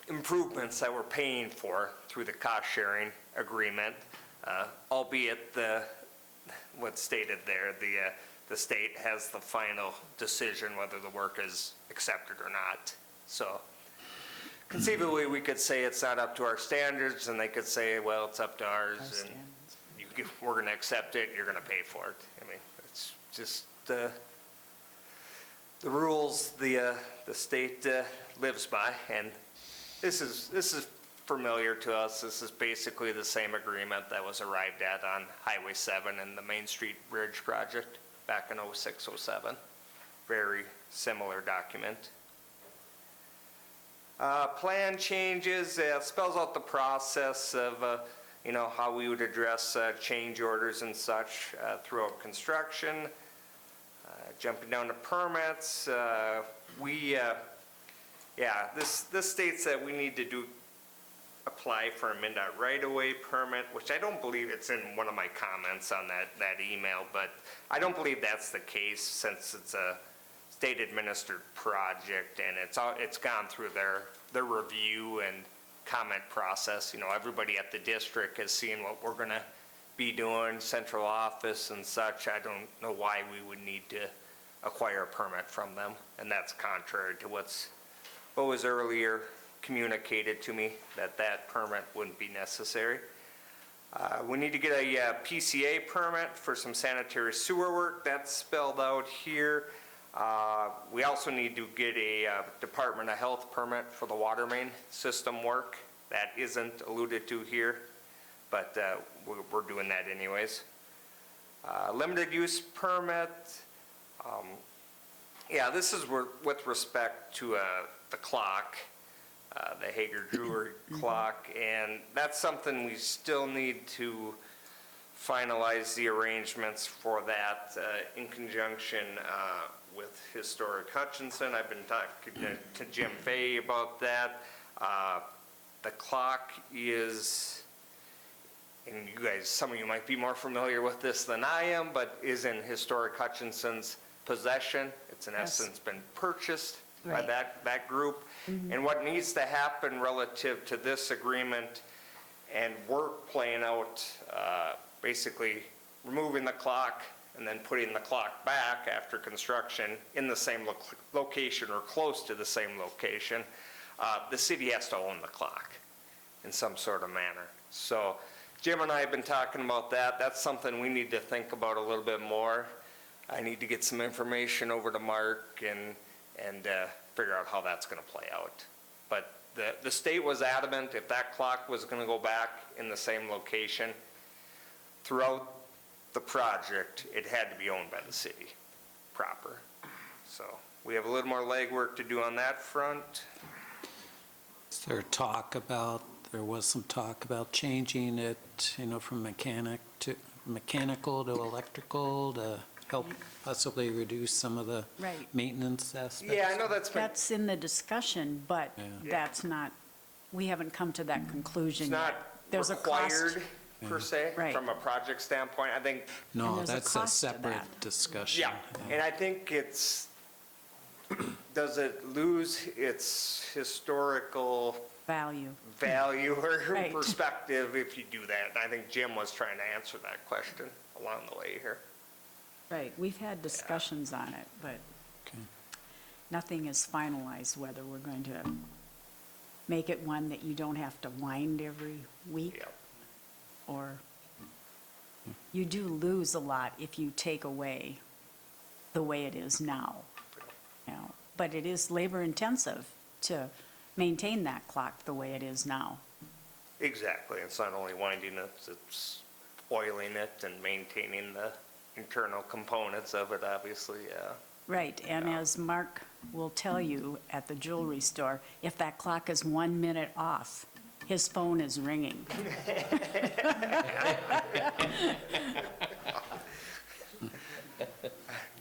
improvements that we're paying for through the cost sharing agreement, albeit what's stated there, the state has the final decision whether the work is accepted or not. So conceivably, we could say it's not up to our standards, and they could say, well, it's up to ours, and we're going to accept it, you're going to pay for it. I mean, it's just the rules the state lives by, and this is familiar to us. This is basically the same agreement that was arrived at on Highway 7 and the Main Street Bridge project back in 06, 07. Very similar document. Plan changes, spells out the process of, you know, how we would address change orders and such throughout construction. Jumping down to permits, this states that we need to apply for a MnDOT right-of-way permit, which I don't believe it's in one of my comments on that email, but I don't believe that's the case since it's a state-administered project and it's gone through their review and comment process. You know, everybody at the district has seen what we're going to be doing, central office and such. I don't know why we would need to acquire a permit from them, and that's contrary to what was earlier communicated to me, that permit wouldn't be necessary. We need to get a PCA permit for some sanitary sewer work. That's spelled out here. We also need to get a Department of Health permit for the water main system work. That isn't alluded to here, but we're doing that anyways. Limited use permit. This is with respect to the clock, the Hager Brewery clock, and that's something we still need to finalize the arrangements for that in conjunction with Historic Hutchinson. I've been talking to Jim Fay about that. The clock is, and you guys, some of you might be more familiar with this than I am, but is in Historic Hutchinson's possession. It's in essence been purchased by that group. And what needs to happen relative to this agreement and work playing out, basically removing the clock and then putting the clock back after construction in the same location or close to the same location, the city has to own the clock in some sort of manner. So Jim and I have been talking about that. That's something we need to think about a little bit more. I need to get some information over to Mark and figure out how that's going to play out. But the state was adamant if that clock was going to go back in the same location throughout the project, it had to be owned by the city proper. So we have a little more legwork to do on that front. Is there there was some talk about changing it, you know, from mechanical to electrical to help possibly reduce some of the maintenance aspects? Yeah, I know that's in the discussion, but that's not, we haven't come to that conclusion It's yet. not There's a required. cost. per se, Right. from a project standpoint. I think, No, there's a that's a cost to separate that. discussion. yeah, and I think it's, does it lose its historical Value. value or Right. perspective if you do that? And I think Jim was trying to answer that question along the way here. Right, we've had discussions on it, but Okay. nothing is finalized whether we're going to make it one that you don't have to wind every week, Yeah. or you do lose a lot if you take away the way it is now. You know, but it is labor intensive to maintain that clock the way it is now. Exactly. It's not only winding it, it's oiling it and maintaining the internal components of it, obviously, yeah. Right, and as Mark will tell you at the jewelry store, if that clock is 1 minute off, his phone is ringing.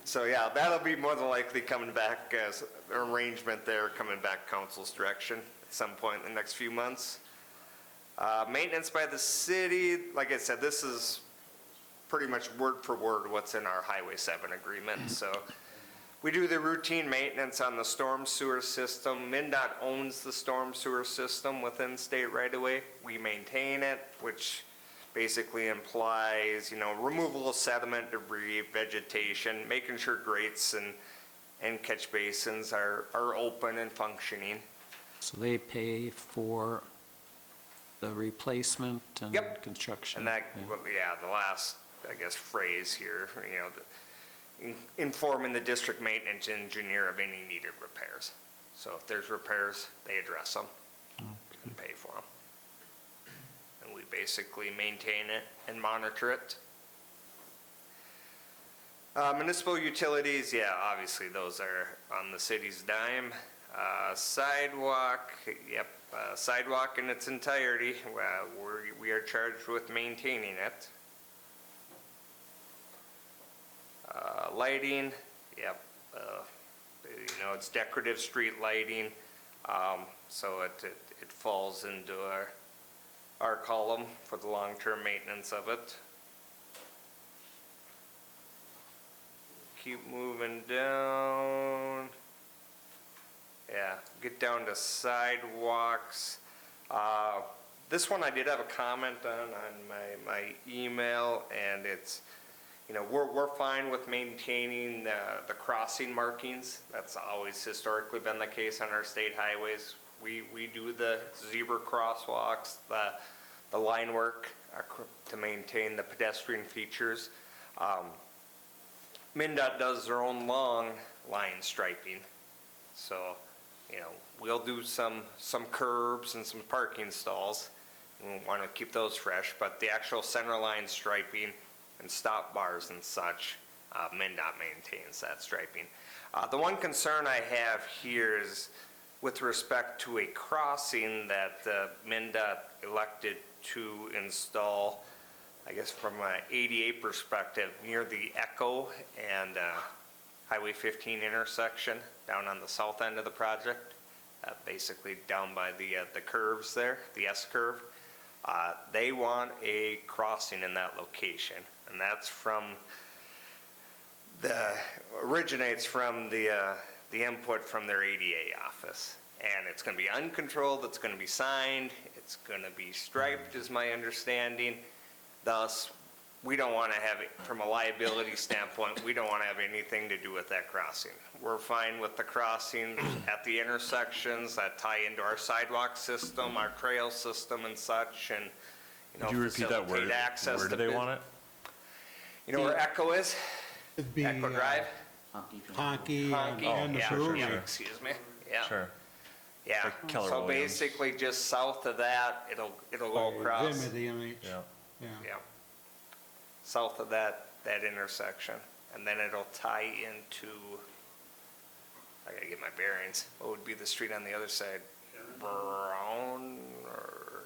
So, yeah, that'll be more than likely coming back as an arrangement there, coming back council's direction at some point in the next few months. Maintenance by the city, like I said, this is pretty much word for word what's in our Highway 7 agreement. So we do the routine maintenance on the storm sewer system. MnDOT owns the storm sewer system within state right-of-way. We maintain it, which basically implies, removal of sediment, debris, vegetation, making sure grates and catch basins are open and functioning. So they pay for the replacement and Yep. construction? And that, Yeah. the last, I guess, phrase here, informing the district maintenance engineer of any needed repairs. So if there's repairs, they address them. We can pay for them. And we basically maintain it and monitor it. Municipal utilities, yeah, obviously those are on the city's dime. Sidewalk, yep, sidewalk in its entirety, we are charged with maintaining it. Lighting, yep, it's decorative street lighting, so it falls into our column for the long-term maintenance of it. Keep moving down. Yeah, get down to sidewalks. This one I did have a comment on my email, and it's, we're fine with maintaining the crossing markings. That's always historically been the case on our state highways. We do the zebra crosswalks, the line work to maintain the pedestrian features. MnDOT does their own long line striping. So, we'll do some curbs and some parking stalls. We want to keep those fresh, but the actual center line striping and stop bars and such, MnDOT maintains that striping. The one concern I have here is with respect to a crossing that MnDOT elected to install, I guess from an ADA perspective, near the Echo and Highway 15 intersection down on the south end of the project, basically down by the curves there, the S curve. They want a crossing in that location, and that's originates from the input from their ADA office. And it's going to be uncontrolled, it's going to be signed, it's going to be striped is my understanding. Thus, we don't want to have, from a liability standpoint, we don't want to have anything to do with that crossing. We're fine with the crossings at the intersections that tie into our sidewalk system, our trail system and such, and, Could you repeat that word? facilitate access Where to do they want it? You know where Echo is? It'd be Echo Drive? Honky Honky, and the yeah, brewery. yeah, excuse me, yeah. Sure. Yeah, Like Keller so Williams. basically just south of that, it'll go across. Vim of the MH. Yeah. Yeah. Yeah. South of that intersection, and then it'll tie into, I gotta get my bearings, what would be the street on the other side? Brown, or,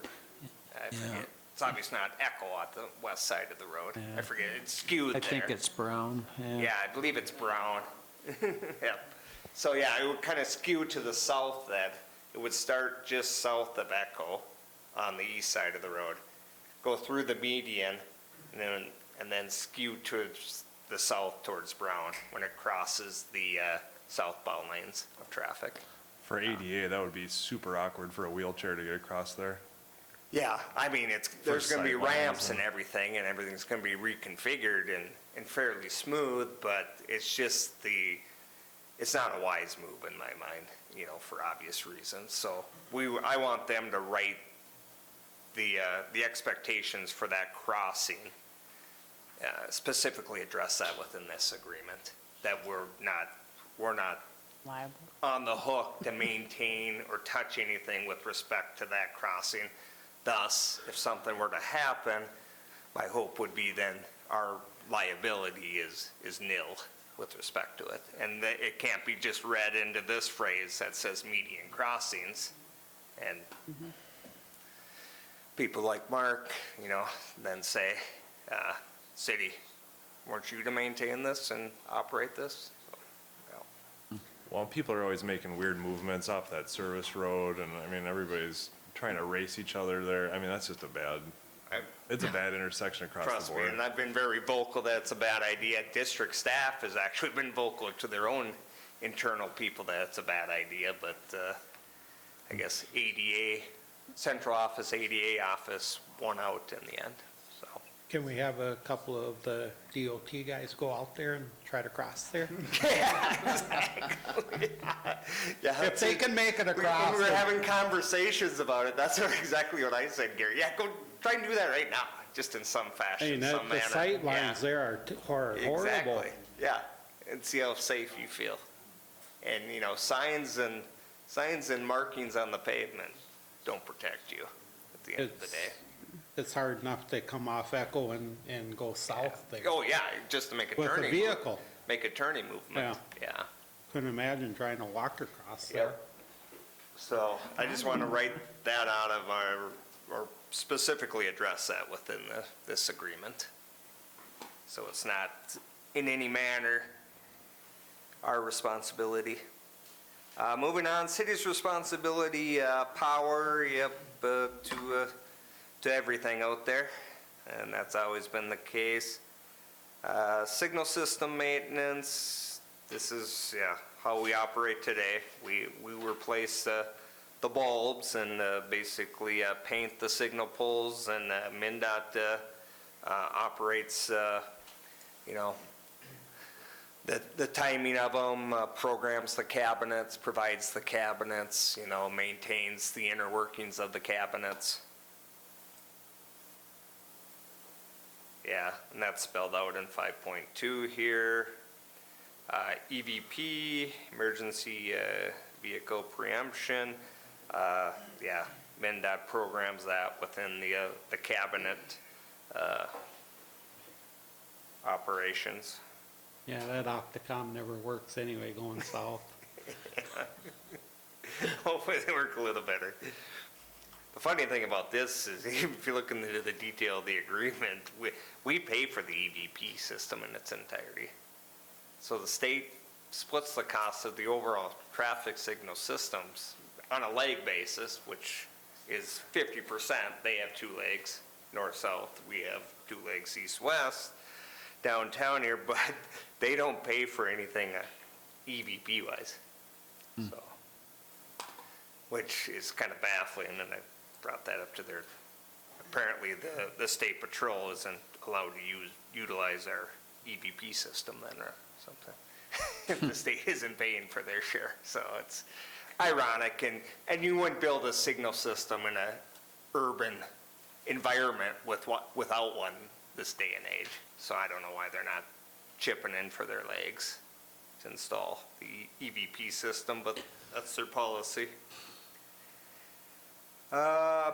I forget. It's obviously not Echo at the west side of the road. I forget, it's skewed I there. think it's Brown, yeah. Yeah, I believe it's Brown. Yep. So yeah, it would kind of skew to the south that, it would start just south of Echo on the east side of the road. go through the median, and then skew to the south towards Brown when it crosses the southbound lanes of traffic. For ADA, that would be super awkward for a wheelchair to get across there. Yeah, I mean, there's gonna be sight lines ramps and- and everything, and everything's gonna be reconfigured and fairly smooth, but it's just it's not a wise move in my mind, you know, for obvious reasons. So I want them to write the expectations for that crossing, specifically address that within this agreement, that we're not Liable. on the hook to maintain or touch anything with respect to that crossing. Thus, if something were to happen, my hope would be then our liability is nil with respect to it. And that it can't be just read into this phrase that says median crossings. And people like Mark, you know, then say, city, weren't you to maintain this and operate this? So, well, Well, people are always making weird movements off that service road, and I mean, everybody's trying to race each other there. I mean, that's just it's a bad intersection across Trust the me, board. and I've been very vocal that it's a bad idea. District staff has actually been vocal to their own internal people that it's a bad idea, but I guess ADA, central office, ADA office won out in the end, so. Can we have a couple of the DOT guys go out there and try to cross there? Yeah, exactly. Yeah, If they can make it across. We were then- having conversations about it. That's exactly what I said, Gary. Yeah, go try and do that right now, just in some fashion, Hey, some the manner. sight Yeah. lines there are horrible. Exactly, yeah, and see how safe you feel. And, you know, signs and markings on the pavement don't protect you at the end of the day. It's hard enough to come off Echo and go south there. Oh, yeah, just to make a With a turning. vehicle. Make a turning movement, yeah. Couldn't imagine trying to walk across there. Yep. So I just want to write that out of or specifically address that within this agreement. So it's not in any manner our responsibility. Moving on, city's responsibility, power, to everything out there, and that's always been the case. Signal system maintenance, this is, how we operate today. We replace the bulbs and basically paint the signal poles, and MnDOT operates, you know, the timing of them, programs the cabinets, provides the cabinets, you know, maintains the inner workings of the cabinets. Yeah, and that's spelled out in 5.2 here. EVP, emergency vehicle preemption. Yeah, MnDOT programs that within the cabinet operations. Yeah, that Opticom never works anyway going south. Hopefully they work a little better. The funny thing about this is, if you look into the detail of the agreement, we pay for the EVP system in its entirety. So the state splits the cost of the overall traffic signal systems on a leg basis, which is 50%. They have 2 legs, north-south. We have 2 legs, east-west, downtown here, but they don't pay for anything EVP-wise. So, which is kind of baffling, and I brought that up to their, apparently the state patrol isn't allowed to utilize our EVP system then or something. If the state isn't paying for their share, so it's ironic, and you wouldn't build a signal system in a urban environment without one this day and age. So I don't know why they're not chipping in for their legs to install the EVP system, but that's their policy.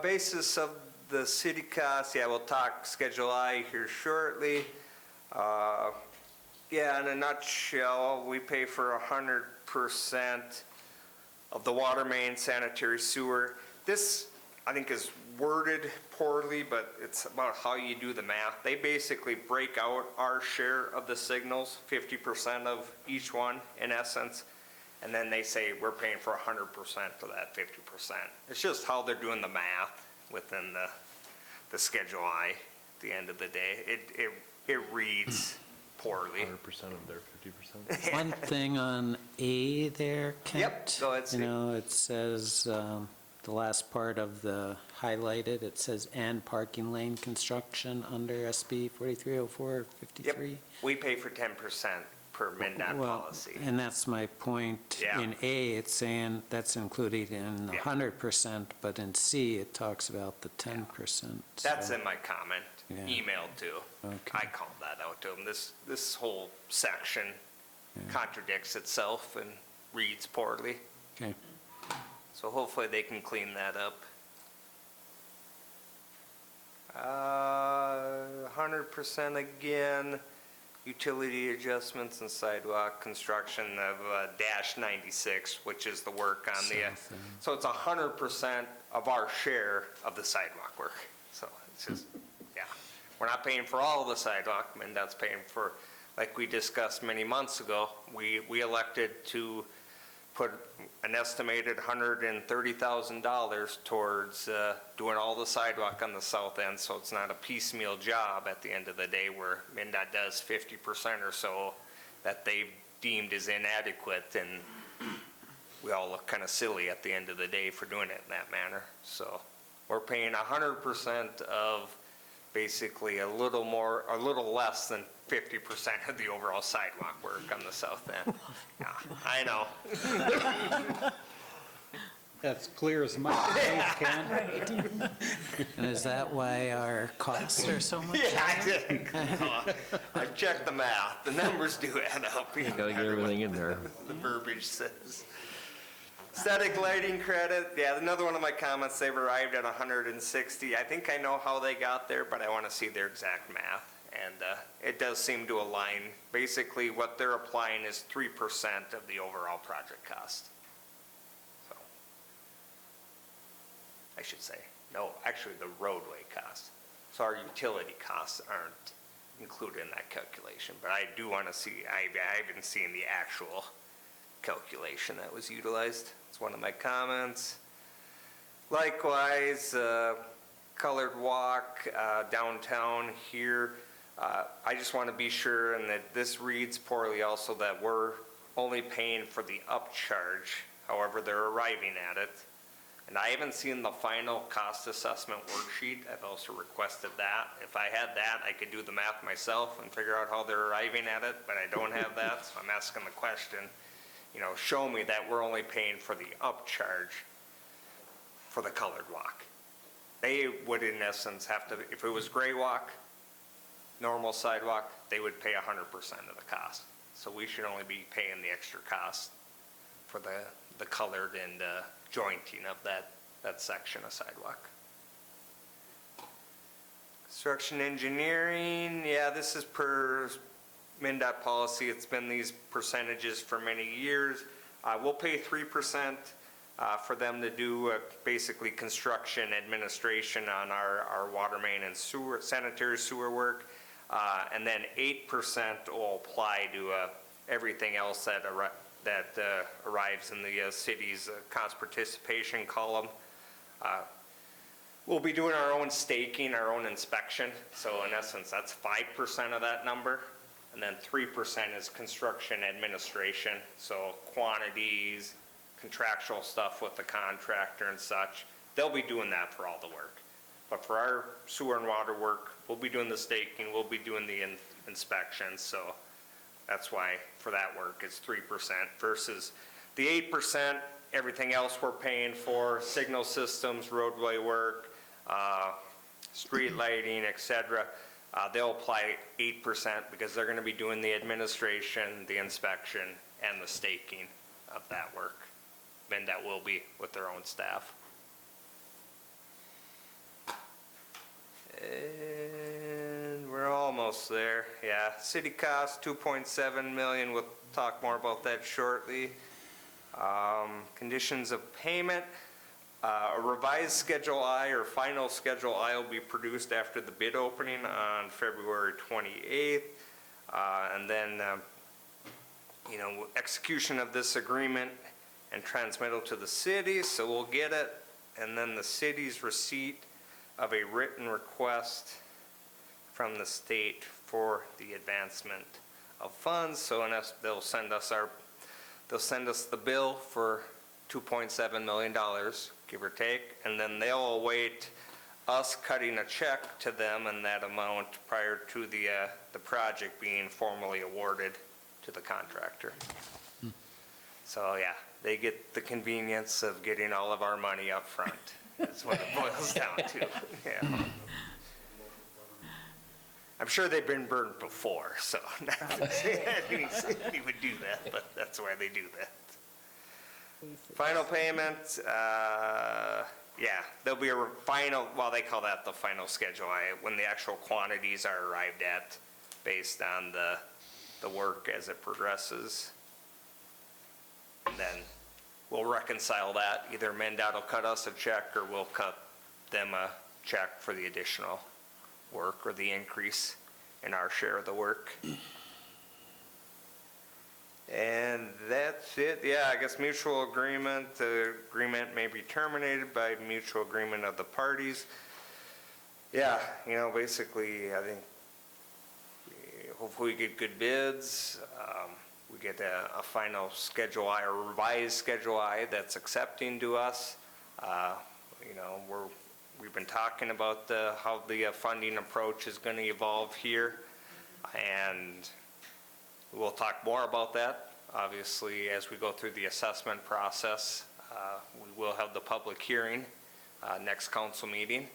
Basis of the city costs, yeah, we'll talk Schedule I here shortly. Yeah, in a nutshell, we pay for 100% of the water main, sanitary sewer. This, I think, is worded poorly, but it's about how you do the math. They basically break out our share of the signals, 50% of each one, in essence, and then they say we're paying for 100% of that 50%. It's just how they're doing the math within the Schedule I at the end of the day. It reads poorly. 100% of their 50%. One thing on A there, Kent. Yep, go ahead, You Steve. know, it says, the last part of the highlighted, it says, and parking lane construction under SB 430453. Yep, we pay for 10% per MnDOT Well, policy. and that's my point. Yeah. In A, it's saying that's included in the Yeah. 100%, but in C, it talks about the 10%. That's so- in my comment, Yeah. email too. Okay. I called that out to him. This whole section contradicts itself and reads poorly. Okay. So hopefully they can clean that up. 100% again, utility adjustments and sidewalk construction of dash 96, which is the work on the, South end. so it's 100% of our share of the sidewalk work. So it's just, yeah, we're not paying for all of the sidewalk, MnDOT's paying for, like we discussed many months ago, we elected to put an estimated $130,000 towards doing all the sidewalk on the south end, so it's not a piecemeal job at the end of the day where MnDOT does 50% or so that they've deemed is inadequate, and we all look kind of silly at the end of the day for doing it in that manner. So we're paying 100% of basically a little less than 50% of the overall sidewalk work on the south end. Yeah, I know. That's clear as mud, Ken. And is that why our costs are so much? Yeah, I did. I checked the math. The numbers do add up. You Gotta get everything in there. The verbiage says. Static lighting credit, yeah, another one of my comments, they've arrived at 160. I think I know how they got there, but I want to see their exact math. And it does seem to align. Basically, what they're applying is 3% of the overall project cost. So, I should say, no, actually the roadway cost. So our utility costs aren't included in that calculation, but I do want to see, I haven't seen the actual calculation that was utilized. It's one of my comments. Likewise, colored walk downtown here. I just want to be sure, and that this reads poorly also, that we're only paying for the upcharge, however they're arriving at it. And I haven't seen the final cost assessment worksheet. I've also requested that. If I had that, I could do the math myself and figure out how they're arriving at it, but I don't have that, so I'm asking the question, you know, show me that we're only paying for the upcharge for the colored walk. They would in essence have to, if it was gray walk, normal sidewalk, they would pay 100% of the cost. So we should only be paying the extra cost for the colored and jointing of that section of sidewalk. Construction engineering, yeah, this is per MnDOT policy. It's been these percentages for many years. We'll pay 3% for them to do basically construction administration on our water main and sewer, sanitary sewer work. And then 8% will apply to everything else that arrives in the city's cost participation column. We'll be doing our own staking, our own inspection. So in essence, that's 5% of that number. And then 3% is construction administration. So quantities, contractual stuff with the contractor and such. They'll be doing that for all the work. But for our sewer and water work, we'll be doing the staking, we'll be doing the inspections. So that's why for that work it's 3% versus the 8%, everything else we're paying for, signal systems, roadway work, street lighting, etc. They'll apply 8% because they're going to be doing the administration, the inspection, and the staking of that work. And that will be with their own staff. And we're almost there. Yeah, city cost 2.7 million. We'll talk more about that shortly. Conditions of payment. A revised Schedule I or final Schedule I will be produced after the bid opening on February 28th. And then, you know, execution of this agreement and transmittal to the city. So we'll get it. And then the city's receipt of a written request from the state for the advancement of funds. So they'll send us the bill for $2.7 million, give or take, and then they'll await us cutting a check to them in that amount prior to the project being formally awarded to the contractor. So yeah, they get the convenience of getting all of our money up front. That's what it boils down to. Yeah. I'm sure they've been burned before, so not to say anybody would do that, but that's why they do that. Final payment, yeah, there'll be a final, well, they call that the final schedule, when the actual quantities are arrived at based on the work as it progresses. And then we'll reconcile that. Either MnDOT will cut us a check or we'll cut them a check for the additional work or the increase in our share of the work. And that's it. Yeah, I guess mutual agreement. The agreement may be terminated by mutual agreement of the parties. Yeah, you know, basically, I think hopefully we get good bids. We get a final Schedule I or revised Schedule I that's accepting to us. You know, we've been talking about how the funding approach is going to evolve here, and we'll talk more about that, obviously, as we go through the assessment process. We will have the public hearing next council meeting.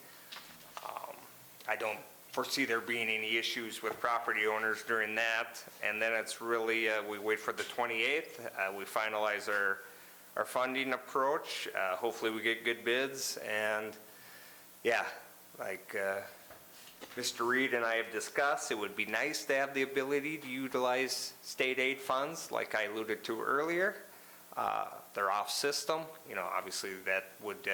I don't foresee there being any issues with property owners during that, and then it's really, we wait for the 28th. We finalize our funding approach. Hopefully we get good bids, and yeah, like Mr. Reed and I have discussed, it would be nice to have the ability to utilize state aid funds like I alluded to earlier. They're off system, you know, obviously that would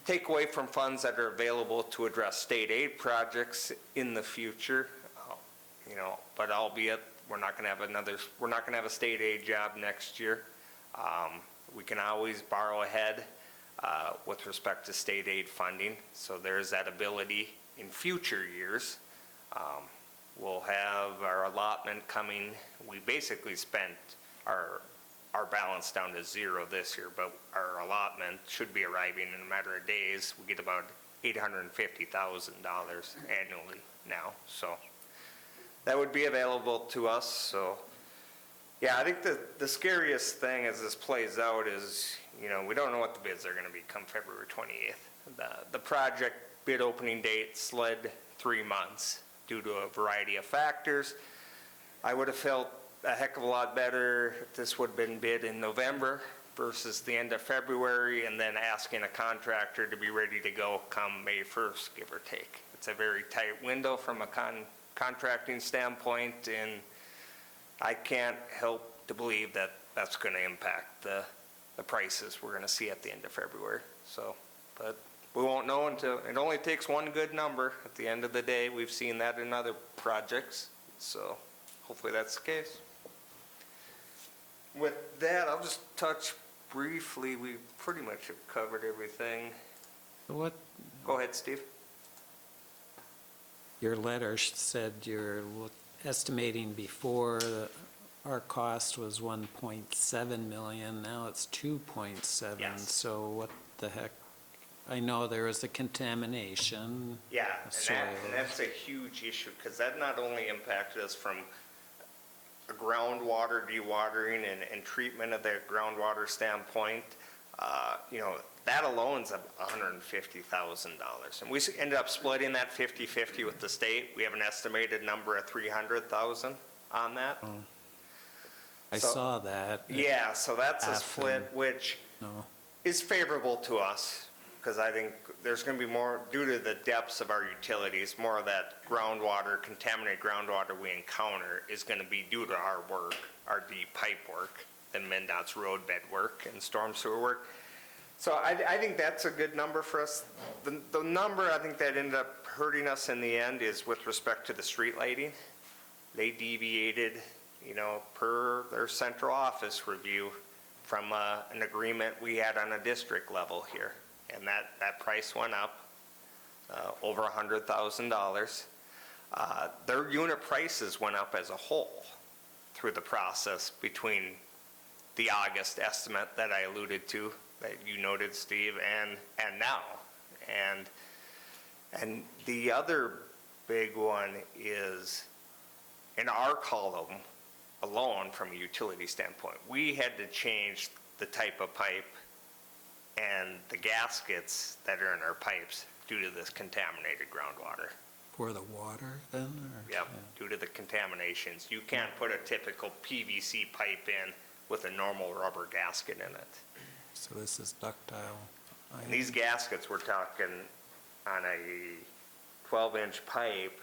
take away from funds that are available to address state aid projects in the future. You know, but albeit we're not going to have a state aid job next year. We can always borrow ahead with respect to state aid funding. So there's that ability in future years. We'll have our allotment coming. We basically spent our balance down to zero this year, but our allotment should be arriving in a matter of days. We get about $850,000 annually now. So that would be available to us. So yeah, I think the scariest thing as this plays out is, you know, we don't know what the bids are going to be come February 28th. The project bid opening date slid 3 months due to a variety of factors. I would have felt a heck of a lot better if this would have been bid in November versus the end of February, and then asking a contractor to be ready to go come May 1st, give or take. It's a very tight window from a contracting standpoint, and I can't help to believe that that's going to impact the prices we're going to see at the end of February. So, but we won't know until, it only takes one good number at the end of the day. We've seen that in other projects, so hopefully that's the case. With that, I'll just touch briefly. We pretty much have covered everything. What, Go ahead, Steve. your letter said you're estimating before our cost was 1.7 million, now it's 2.7. Yes. So what the heck? I know there was a contamination. Yeah, of and soil. that's a huge issue, because that not only impacted us from a groundwater dewatering and treatment of the groundwater standpoint, you know, that alone's $150,000. And we ended up splitting that 50-50 with the state. We have an estimated number of $300,000 on that. I saw that. Yeah, so that's a split, which No. is favorable to us, because I think there's going to be more, due to the depths of our utilities, more of that groundwater, contaminated groundwater we encounter is going to be due to our work, our deep pipe work, than MnDOT's roadbed work and storm sewer work. So I think that's a good number for us. The number I think that ended up hurting us in the end is with respect to the street lighting. They deviated, you know, per their central office review from an agreement we had on a district level here. And that price went up. over $100,000. Their unit prices went up as a whole through the process between the August estimate that I alluded to, that you noted, Steve, and now. And the other big one is, in our column alone, from a utility standpoint, we had to change the type of pipe and the gaskets that are in our pipes due to this contaminated groundwater. For the water then? Or? Yep, due to the contaminations. You can't put a typical PVC pipe in with a normal rubber gasket in it. So this is ductile. And these gaskets, we're talking on a 12-inch pipe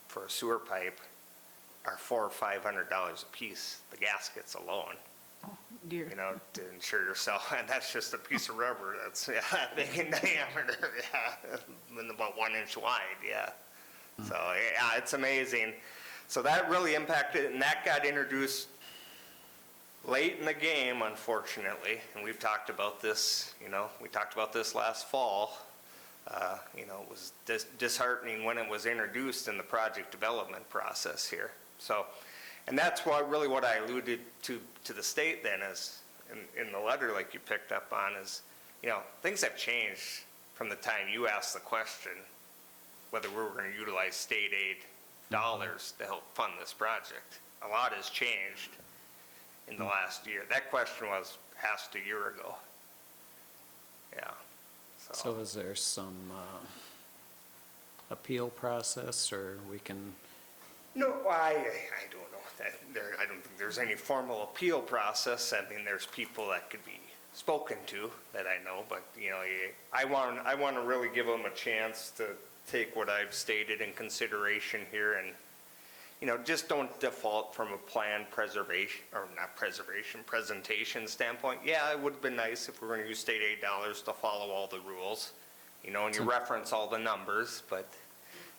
for a sewer pipe, are $400 or $500 a piece, the gaskets alone. Dear. You know, to ensure yourself, and that's just a piece of rubber that's that big in diameter, and about 1 inch wide, So, yeah, it's amazing. So that really impacted, and that got introduced late in the game, unfortunately, and we've talked about this, we talked about this last fall. It was disheartening when it was introduced in the project development process here. So, and that's really what I alluded to the state then, is in the letter, like you picked up on, is, things have changed from the time you asked the question whether we were going to utilize state aid dollars to help fund this project. A lot has changed in the last year. That question was asked a year ago. So is there some appeal process, or we can? No, I don't know. I don't think there's any formal appeal process. I mean, there's people that could be spoken to that I know, but I want to really give them a chance to take what I've stated in consideration here, and just don't default from a plan presentation standpoint. Yeah, it would have been nice if we were going to use state aid dollars to follow all the rules, and you reference all the numbers, but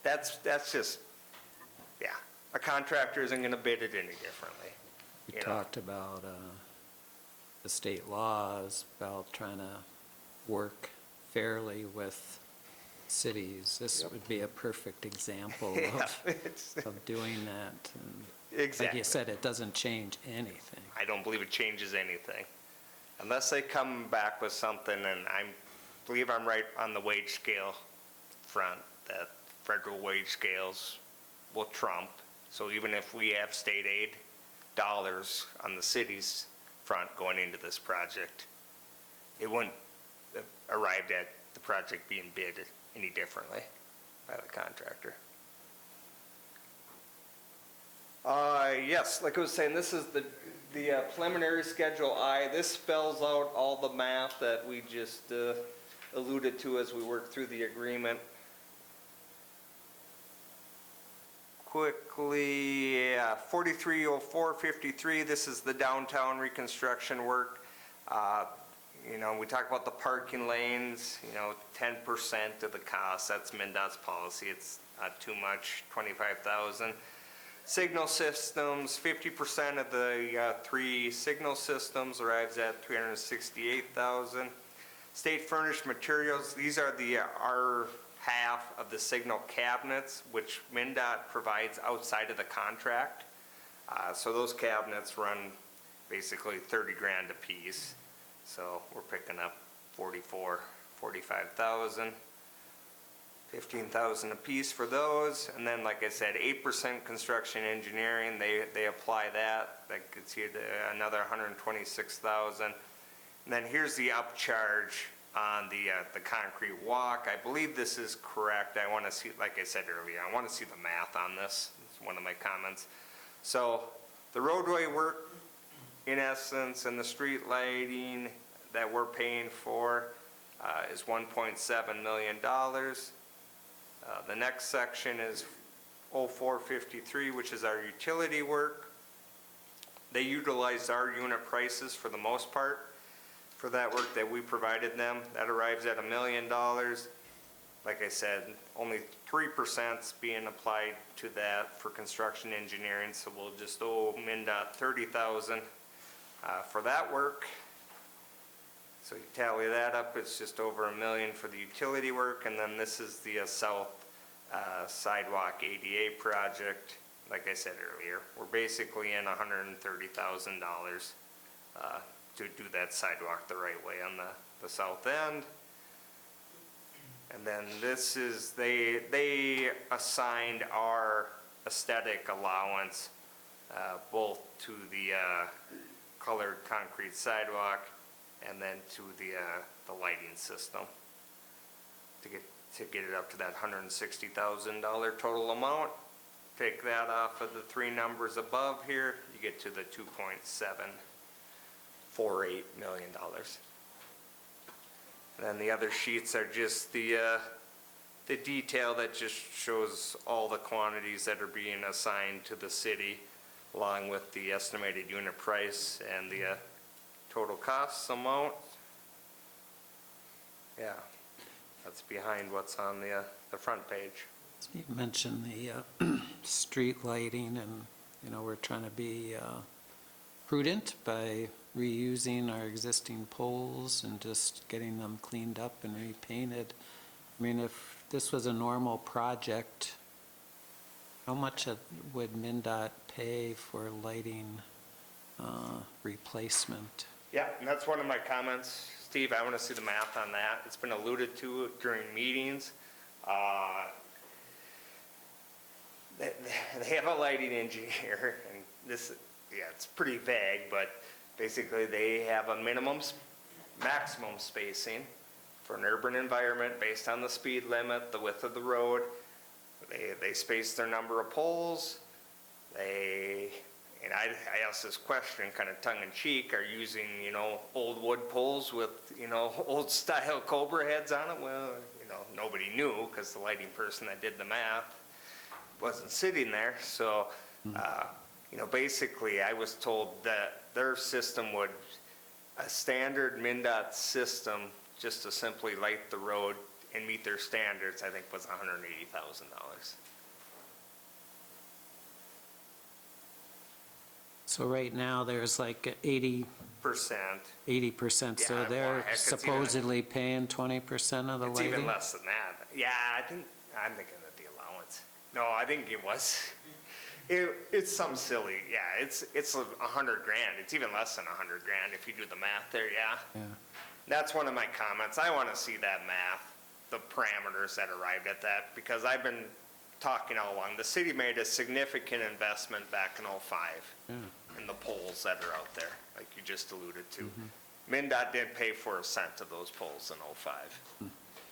that's just, a contractor isn't going to bid it any differently. We talked about the state laws about trying to work fairly with cities. This would be a perfect example of doing that. And Exactly. like you said, it doesn't change anything. I don't believe it changes anything. Unless they come back with something, and I believe I'm right on the wage scale front, that federal wage scales will trump. So even if we have state aid dollars on the city's front going into this project, it wouldn't arrive at the project being bid any differently by the contractor. Yes, like I was saying, this is the preliminary Schedule I. This spells out all the math that we just alluded to as we worked through the agreement. Quickly, 430453, this is the downtown reconstruction work. We talk about the parking lanes, 10% of the cost, that's MnDOT's policy, it's not too much, 25,000. Signal systems, 50% of the 3 signal systems arrives at 368,000. State furnished materials, these are our half of the signal cabinets, which MnDOT provides outside of the contract. So those cabinets run basically 30 grand a piece. So we're picking up 45,000, 15,000 a piece for those. And then, like I said, 8% construction engineering, they apply that. That gets you to another 126,000. And then here's the upcharge on the concrete walk. I believe this is correct. I want to see, like I said earlier, I want to see the math on this. It's one of my comments. So the roadway work, in essence, and the street lighting that we're paying for is $1.7 million. The next section is 0453, which is our utility work. They utilized our unit prices for the most part for that work that we provided them. That arrives at $1 million. Like I said, only 3% is being applied to that for construction engineering, so we'll just owe MnDOT $30,000 for that work. So you tally that up, it's just over $1 million for the utility work, and then this is the south sidewalk ADA project. Like I said earlier, we're basically in $130,000 to do that sidewalk the right way on the south end. And then this is, they assigned our aesthetic allowance both to the colored concrete sidewalk and then to the lighting system to get it up to that $160,000 total amount. Take that off of the three numbers above here, you get to the $2.748 million. And then the other sheets are just the detail that just shows all the quantities that are being assigned to the city, along with the estimated unit price and the total costs amount. Yeah, that's behind what's on the front page. You mentioned the street lighting, and, you know, we're trying to be prudent by reusing our existing poles and just getting them cleaned up and repainted. I mean, if this was a normal project, how much would MnDOT pay for lighting replacement? Yeah, and that's one of my comments. Steve, I want to see the math on that. It's been alluded to during meetings. They have a lighting engineer, and this, yeah, it's pretty vague, but basically they have a maximum spacing for an urban environment based on the speed limit, the width of the road. They space their number of poles. And I asked this question kind of tongue-in-cheek, are using, you know, old wood poles with, you know, old style Cobra heads on it? Well, you know, nobody knew because the lighting person that did the math wasn't sitting there. So, you know, basically I was told that their system would, a standard MnDOT system, just to simply light the road and meet their standards, I think was $180,000. So right now, there's like 80%, so Yeah, they're heck, it's supposedly paying 20% of the It's lighting? even less than that. Yeah, I'm thinking of the allowance. No, I think it was, it's some silly, yeah, it's $100,000. It's even less than $100,000 if you do the math there, yeah. Yeah. That's one of my comments. I want to see that math, the parameters that arrived at that, because I've been talking all along. The city made a significant investment back in '05 in the poles that are out there, like you just alluded to. MnDOT didn't pay for a cent of those poles in '05.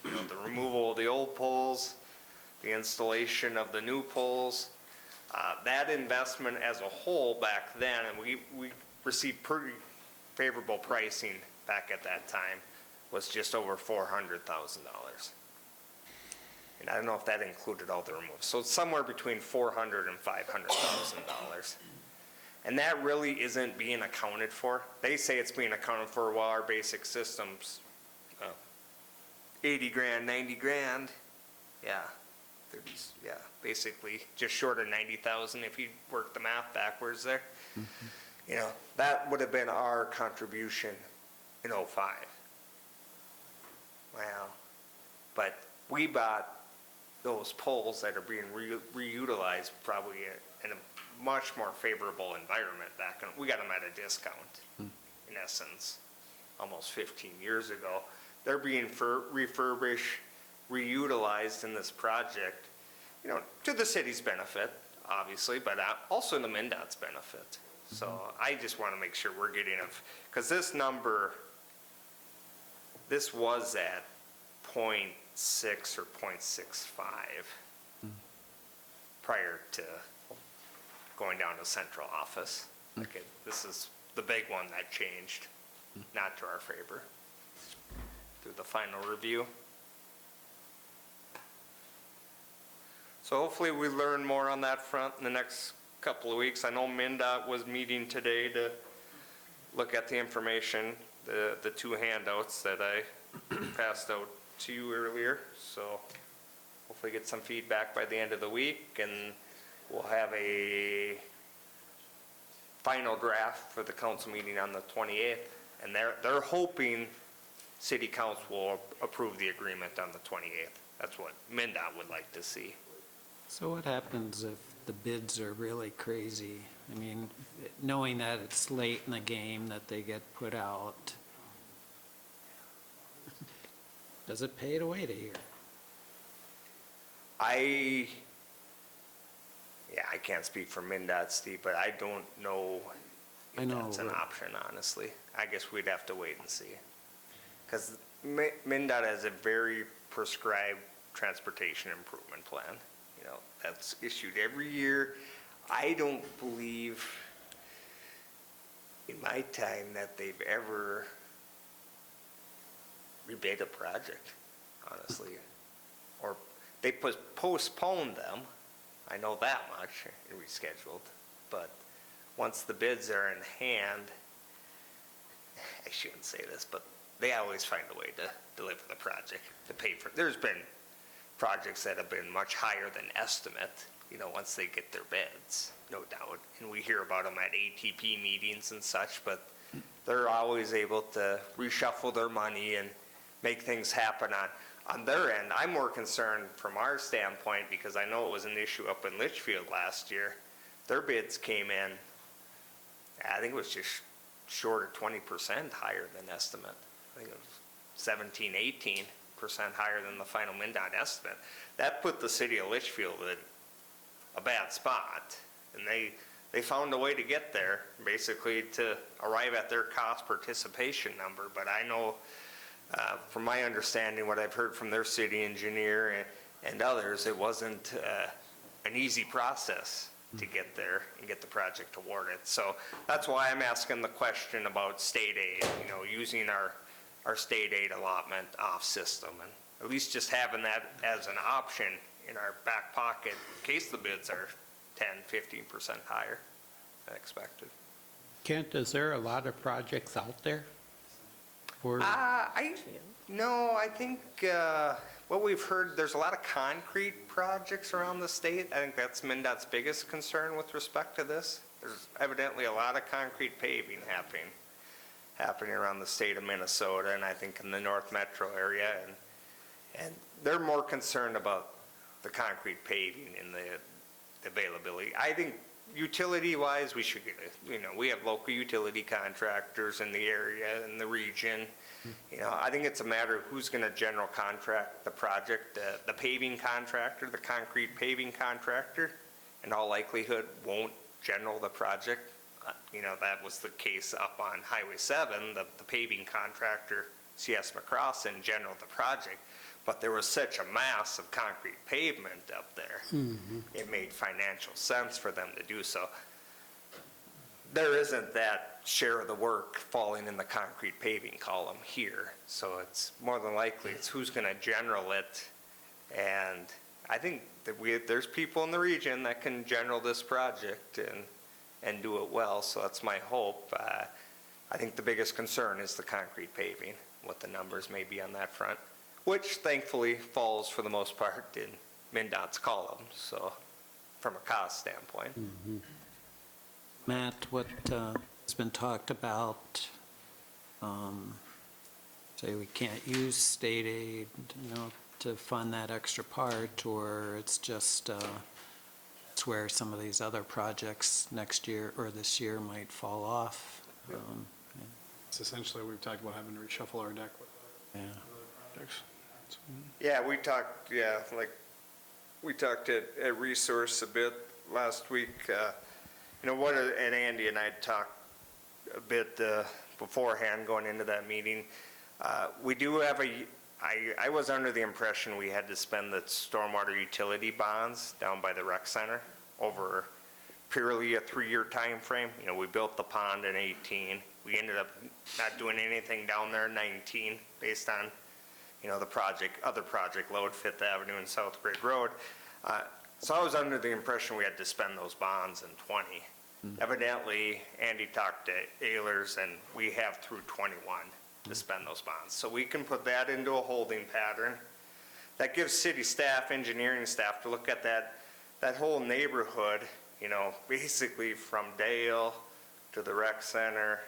You know, the removal of the old poles, the installation of the new poles, that investment as a whole back then, and we received pretty favorable pricing back at that time, was just over $400,000. And I don't know if that included all the removal. So it's somewhere between $400,000 and $500,000. And that really isn't being accounted for. They say it's being accounted for while our basic systems, $80,000, $90,000. Yeah, 30s, yeah, basically just short of $90,000 if you work the math backwards there. You know, that would have been our contribution in '05. Well, but we bought those poles that are being reutilized probably in a much more favorable environment back in, we got them at a discount, in essence, almost 15 years ago. They're being refurbished, reutilized in this project, you know, to the city's benefit, obviously, but also in the MnDOT's benefit. So I just want to make sure we're getting because this number, this was at 0.6 or 0.65 prior to going down to central office. Okay, this is the big one that changed, not to our favor, through the final review. So hopefully we learn more on that front in the next couple of weeks. I know MnDOT was meeting today to look at the information, the two handouts that I passed out to you earlier. So hopefully get some feedback by the end of the week, and we'll have a final draft for the council meeting on the 28th. And they're hoping city council will approve the agreement on the 28th. That's what MnDOT would like to see. So what happens if the bids are really crazy? I mean, knowing that it's late in the game that they get put out, does it pay to wait a year? I can't speak for MnDOT, Steve, but I don't know I if know, that's an but- option, honestly. I guess we'd have to wait and see. Because MnDOT has a very prescribed transportation improvement plan. You know, that's issued every year. I don't believe in my time that they've ever rebid a project, honestly. Or they postponed them, I know that much, and rescheduled. But once the bids are in hand, I shouldn't say this, but they always find a way to deliver the project, to pay for it. There's been projects that have been much higher than estimate, you know, once they get their bids, no doubt. And we hear about them at ATP meetings and such, but they're always able to reshuffle their money and make things happen on their end. I'm more concerned from our standpoint, because I know it was an issue up in Litchfield last year. Their bids came in, I think it was just short of 20% higher than estimate. I think it was 17, 18% higher than the final MnDOT estimate. That put the city of Litchfield in a bad spot, and they found a way to get there, basically to arrive at their cost participation number. But I know, from my understanding, what I've heard from their city engineer and others, it wasn't an easy process to get there and get the project awarded. So that's why I'm asking the question about state aid, you know, using our state aid allotment off system, and at least just having that as an option in our back pocket in case the bids are 10, 15% higher than expected. Kent, is there a lot of projects out there? Or No, I think what we've heard, there's a lot of concrete projects around the state. I think that's MnDOT's biggest concern with respect to this. There's evidently a lot of concrete paving happening around the state of Minnesota, and I think in the North Metro area, and they're more concerned about the concrete paving and the availability. I think utility-wise, we should get it. You know, we have local utility contractors in the area, in the region. You know, I think it's a matter of who's going to general contract the project. The paving contractor, the concrete paving contractor, in all likelihood, won't general the project. You know, that was the case up on Highway 7. The paving contractor, C.S. McCrossin, generaled the project. But there was such a mass of concrete pavement up there, it made financial sense for them to do so. There isn't that share of the work falling in the concrete paving column here. So it's more than likely it's who's going to general it. And I think that there's people in the region that can general this project and do it well. So that's my hope. I think the biggest concern is the concrete paving, what the numbers may be on that front, which thankfully falls for the most part in MnDOT's column, so from a cost standpoint. Matt, what has been talked about, say we can't use state aid, you know, to fund that extra part, or it's just, it's where some of these other projects next year or this year might fall off. It's essentially, we've talked about having to reshuffle our deck with Yeah. projects. Yeah, we talked at Resource a bit last week. You know, and Andy and I talked a bit beforehand going into that meeting. We do have I was under the impression we had to spend the stormwater utility bonds down by the rec center over purely a 3-year time frame. You know, we built the pond in 18. We ended up not doing anything down there in 19 based on, you know, other project load, Fifth Avenue and South Grid Road. So I was under the impression we had to spend those bonds in 20. Evidently, Andy talked to Ehlers, and we have through 21 to spend those bonds. So we can put that into a holding pattern. That gives city staff, engineering staff, to look at that whole neighborhood, you know, basically from Dale to the rec center,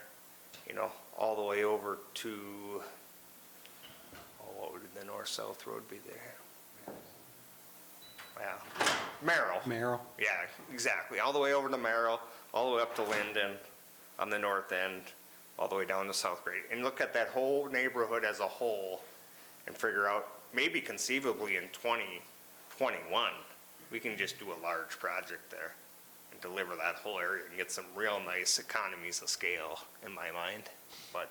you know, all the way over to the north-south road be there? Yeah, Merrill. Merrill? Yeah, exactly, all the way over to Merrill, all the way up to Linden on the north end, all the way down to South Grade. And look at that whole neighborhood as a whole and figure out, maybe conceivably in 2021, we can just do a large project there and deliver that whole area and get some real nice economies of scale, in my mind. But,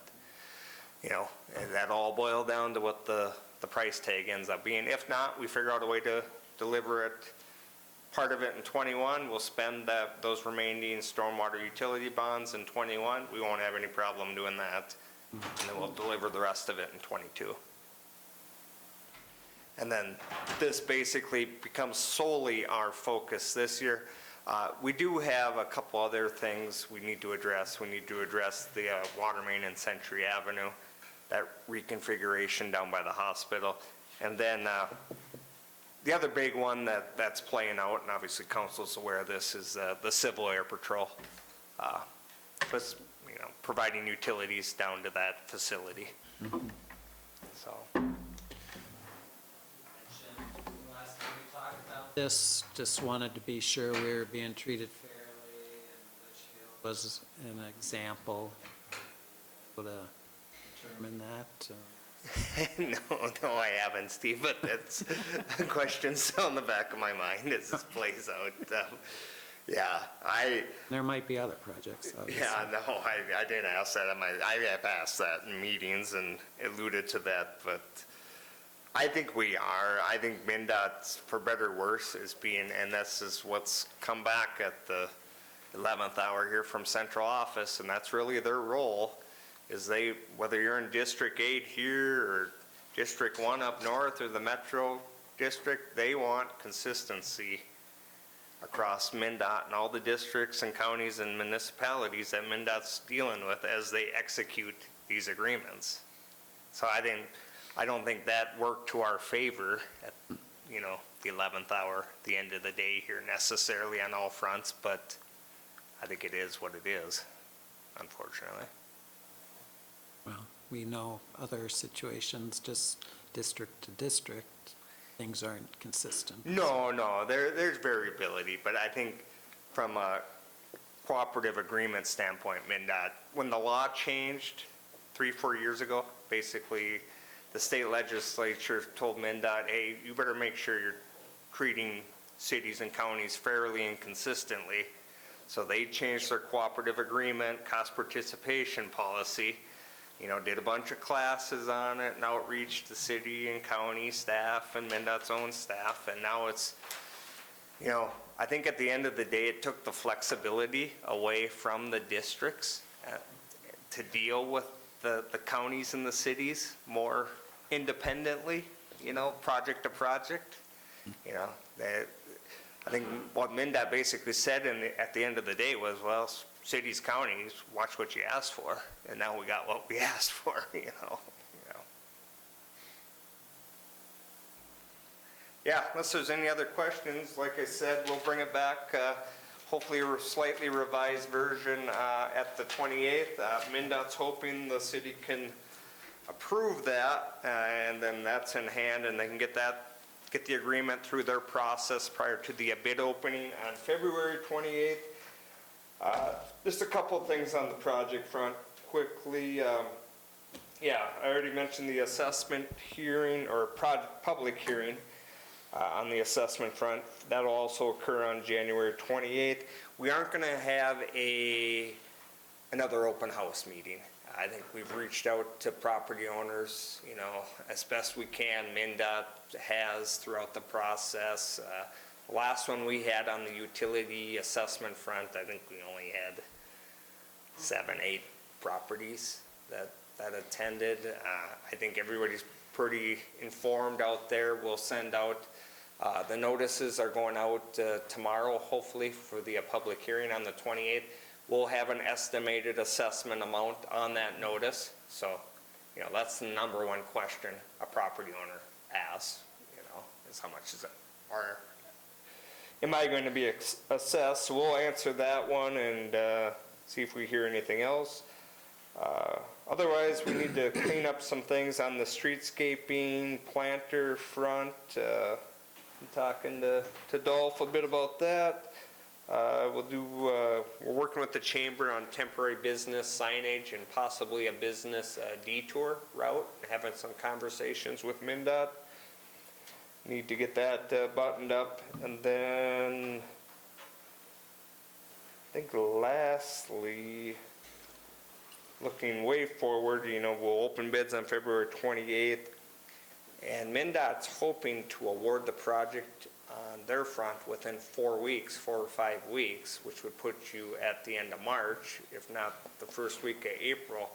you know, and that all boil down to what the price tag ends up being. If not, we figure out a way to deliver it, part of it in 21, we'll spend those remaining stormwater utility bonds in 21. We won't have any problem doing that. And then we'll deliver the rest of it in 22. And then this basically becomes solely our focus this year. We do have a couple other things we need to address. We need to address the water main in Century Avenue, that reconfiguration down by the hospital. And then the other big one that's playing out, and obviously council's aware of this, is the Civil Air Patrol. Just, you know, providing utilities down to that facility. So. This, just wanted to be sure we were being treated fairly, and Litchfield was an example. Able to determine that. No, I haven't, Steve, but that's a question still in the back of my mind as this plays out. Yeah, There might be other projects, obviously. yeah, no, I didn't ask that. I have asked that in meetings and alluded to that, but I think we are. I think MnDOT, for better or worse, is being, and this is what's come back at the 11th hour here from central office, and that's really their role, is they, whether you're in District 8 here or District 1 up north or the Metro District, they want consistency across MnDOT and all the districts and counties and municipalities that MnDOT's dealing with as they execute these agreements. So I don't think that worked to our favor at, you know, the 11th hour, the end of the day here necessarily on all fronts, but I think it is what it is, unfortunately. Well, we know other situations, just district to district, things aren't consistent. No, there's variability, but I think from a cooperative agreement standpoint, MnDOT, when the law changed 3-4 years ago, basically the state legislature told MnDOT, hey, you better make sure you're treating cities and counties fairly and consistently. So they changed their cooperative agreement, cost participation policy, you know, did a bunch of classes on it and outreach to city and county staff and MnDOT's own staff. And now it's, you know, I think at the end of the day, it took the flexibility away from the districts to deal with the counties and the cities more independently, you know, project to project. You know, I think what MnDOT basically said at the end of the day was, well, cities, counties, watch what you asked for, and now we got what we asked for, you know. Yeah, unless there's any other questions, like I said, we'll bring it back, hopefully a slightly revised version at the 28th. MnDOT's hoping the city can approve that, and then that's in hand, and they can get the agreement through their process prior to the bid opening on February 28th. Just a couple of things on the project front quickly. Yeah, I already mentioned the assessment hearing or public hearing on the assessment front. That'll also occur on January 28th. We aren't going to have another open house meeting. I think we've reached out to property owners, you know, as best we can. MnDOT has throughout the process. The last one we had on the utility assessment front, I think we only had 7-8 properties that attended. I think everybody's pretty informed out there. We'll send out, the notices are going out tomorrow, hopefully, for the public hearing on the 28th. We'll have an estimated assessment amount on that notice. So, you know, that's the number one question a property owner asks, you know, is how much is it, or am I going to be assessed? So we'll answer that one and see if we hear anything else. Otherwise, we need to clean up some things on the streetscaping, planter front. I'm talking to Dolph a bit about that. We're working with the chamber on temporary business signage and possibly a business detour route, having some conversations with MnDOT. Need to get that buttoned up. And then I think lastly, looking way forward, we'll open bids on February 28th. And MnDOT's hoping to award the project on their front within 4 weeks, 4 or 5 weeks, which would put you at the end of March, if not the first week of April.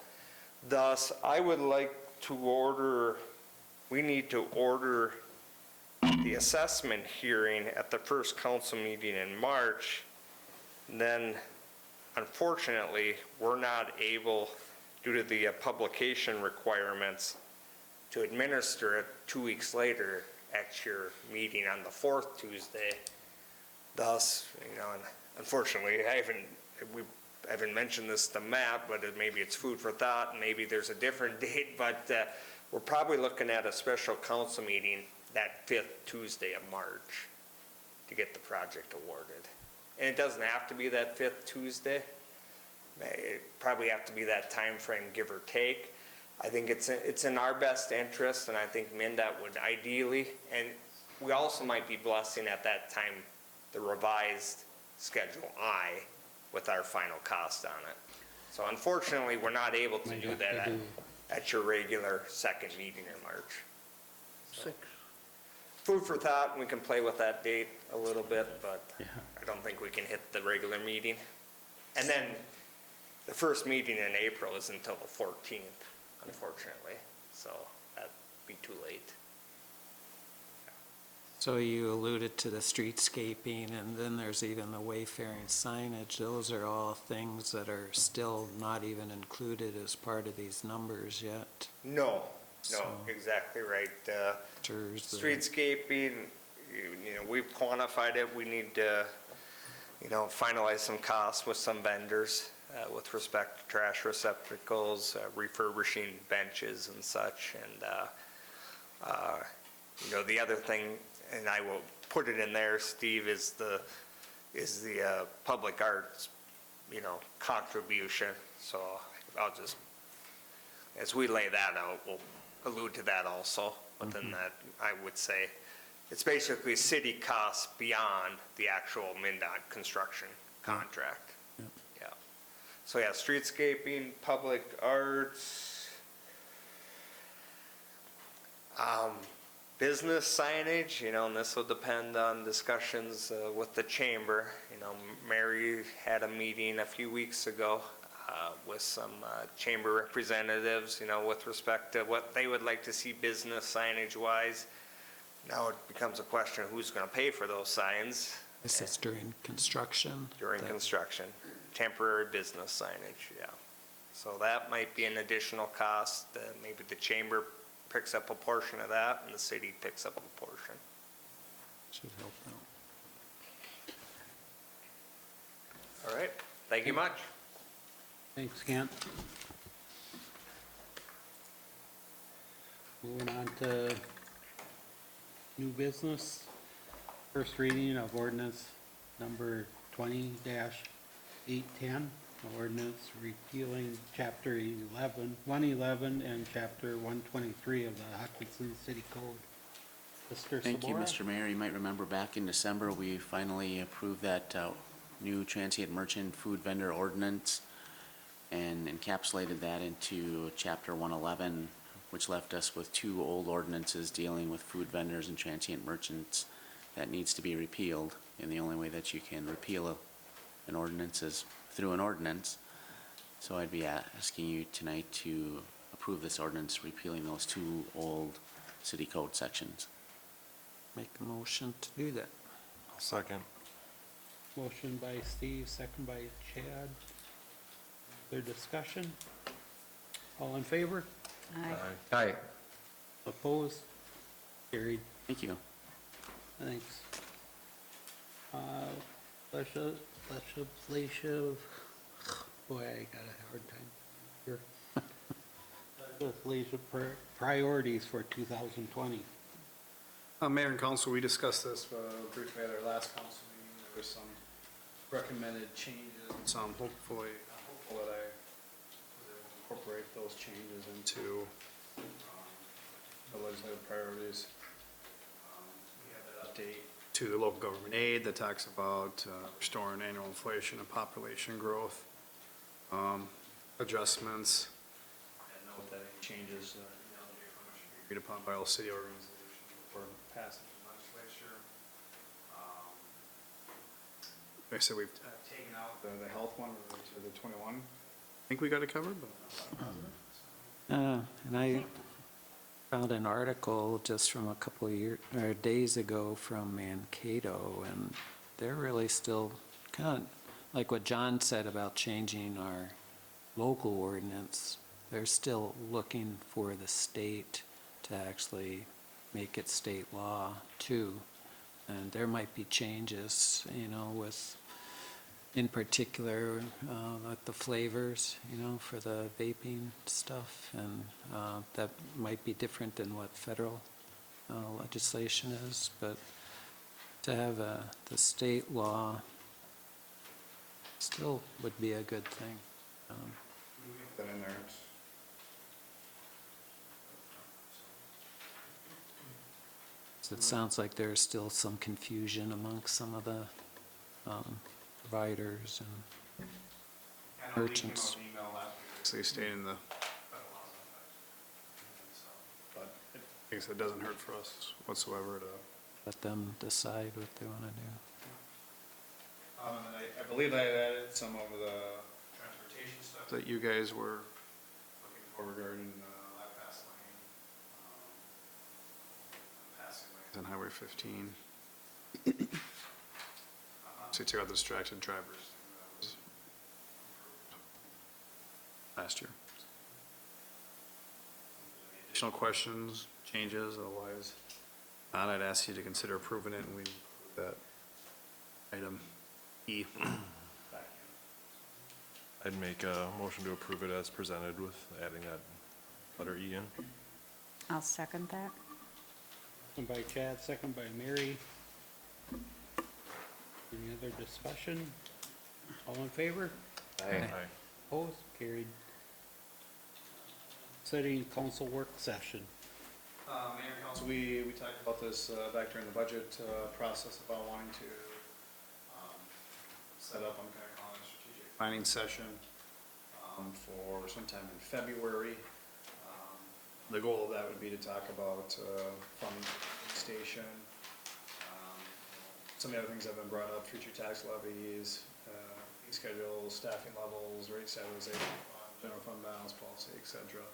Thus, I would like to we need to order the assessment hearing at the first council meeting in March. Then, unfortunately, we're not able, due to the publication requirements, to administer it 2 weeks later at your meeting on the 4th Tuesday. Thus, and unfortunately, we haven't mentioned this to Matt, but maybe it's food for thought, and maybe there's a different date, but we're probably looking at a special council meeting that 5th Tuesday of March to get the project awarded. And it doesn't have to be that 5th Tuesday. It probably have to be that time frame, give or take. I think it's in our best interest, and I think MnDOT would ideally, and we also might be blessing at that time the revised Schedule I with our final cost on it. So unfortunately, we're not able to do that at your regular second meeting in March. So, food for thought, and we can play with that date a little bit, but I don't think we can hit the regular meeting. And then the first meeting in April is until the 14th. Unfortunately, so that'd be too late. So you alluded to the streetscaping, and then there's even the wayfaring signage. Those are all things that are still not even included as part of these numbers yet. No, exactly right. Streetscaping, we've quantified it. We need to, finalize some costs with some vendors. With respect to trash receptacles, refurbishing benches and such. And, the other thing, and I will put it in there, Steve, is the public arts, contribution. So I'll just, as we lay that out, we'll allude to that also. Within that, I would say, it's basically city costs beyond the actual MnDOT construction contract. So yeah, streetscaping, public arts, business signage, and this will depend on discussions with the chamber. Mary had a meeting a few weeks ago with some chamber representatives, with respect to what they would like to see business signage wise. Now it becomes a question of who's going to pay for those signs. This is during construction? During construction. Temporary business signage, yeah. So that might be an additional cost. Maybe the chamber picks up a portion of that and the city picks up a portion. Should help out. All right, thank you much. Thanks, Kent. Moving on to new business. First reading of ordinance number 20-810, ordinance repealing chapter 111 and chapter 123 of the Hutchinson City Code. Mr. Thank you, Sabora? Mr. Mayor. You might remember back in December, we finally approved that new transient merchant food vendor ordinance and encapsulated that into chapter 111, which left us with 2 old ordinances dealing with food vendors and transient merchants that needs to be repealed. And the only way that you can repeal an ordinance is through an ordinance. So I'd be asking you tonight to approve this ordinance repealing those 2 old city code sections. Make a motion to do that. I'll second. Motion by Steve, second by Chad. Their discussion? All in favor? Aye. Opposed? Carried. Thank you. Thanks. Legislative, boy, I got a hard time here. legislative priorities for 2020. Mayor and council, we discussed this briefly at our last council meeting. There were some recommended changes, some hopefully, I'm hopeful that I was able to incorporate those changes into the legislative priorities. We have that update to the local government aid that talks about restoring annual inflation and population growth adjustments. And note that any changes should be agreed upon by all city organizations before passing the legislature. Like I said, we've taken out the health one related to the 21. I think we got it covered, but. And I found an article just from a couple of days ago from Mankato, and they're really still kind of like what John said about changing our local ordinance. They're still looking for the state to actually make it state law too. And there might be changes, with, in particular, like the flavors, for the vaping stuff. And that might be different than what federal legislation is. But to have the state law still would be a good thing. That in there. So it sounds like there's still some confusion amongst some of the providers and merchants. They stay in the. But I guess it doesn't hurt for us whatsoever to. Let them decide what they want to do. And I believe I added some of the transportation stuff that you guys were looking for regarding bypass lane, passing lanes on Highway 15. So take out the distracted drivers. That was last year. Any additional questions, changes, otherwise, not, I'd ask you to consider approving it, and we include that item E. I'd make a motion to approve it as presented with adding that letter E in. I'll second that. Second by Chad, second by Mary. Any other discussion? All in favor? Aye. Opposed? Carried. Setting council work session. Mayor and council, we talked about this back during the budget process about wanting to set up, I'm kind of calling it a strategic planning session for sometime in February. The goal of that would be to talk about funding the station, some of the other things that have been brought up, future tax levies, fee schedules, staffing levels, rate stabilization, general fund balance policy, et cetera.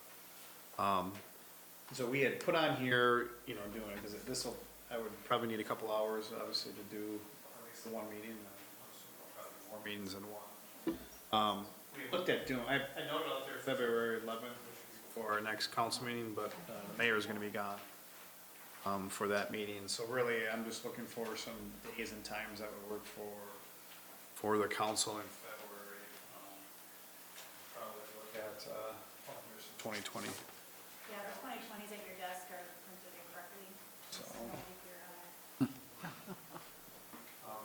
So we had put on here, doing it, because I would probably need a couple hours, obviously, to do at least the one meeting, probably more meetings than one. We looked at doing, I noted out there February 11th, which is before our next council meeting, but the mayor is going to be gone for that meeting. So really, I'm just looking for some days and times that would work for the council in February. Probably look at 2020. Yeah, the 2020s at your desk are printed incorrectly.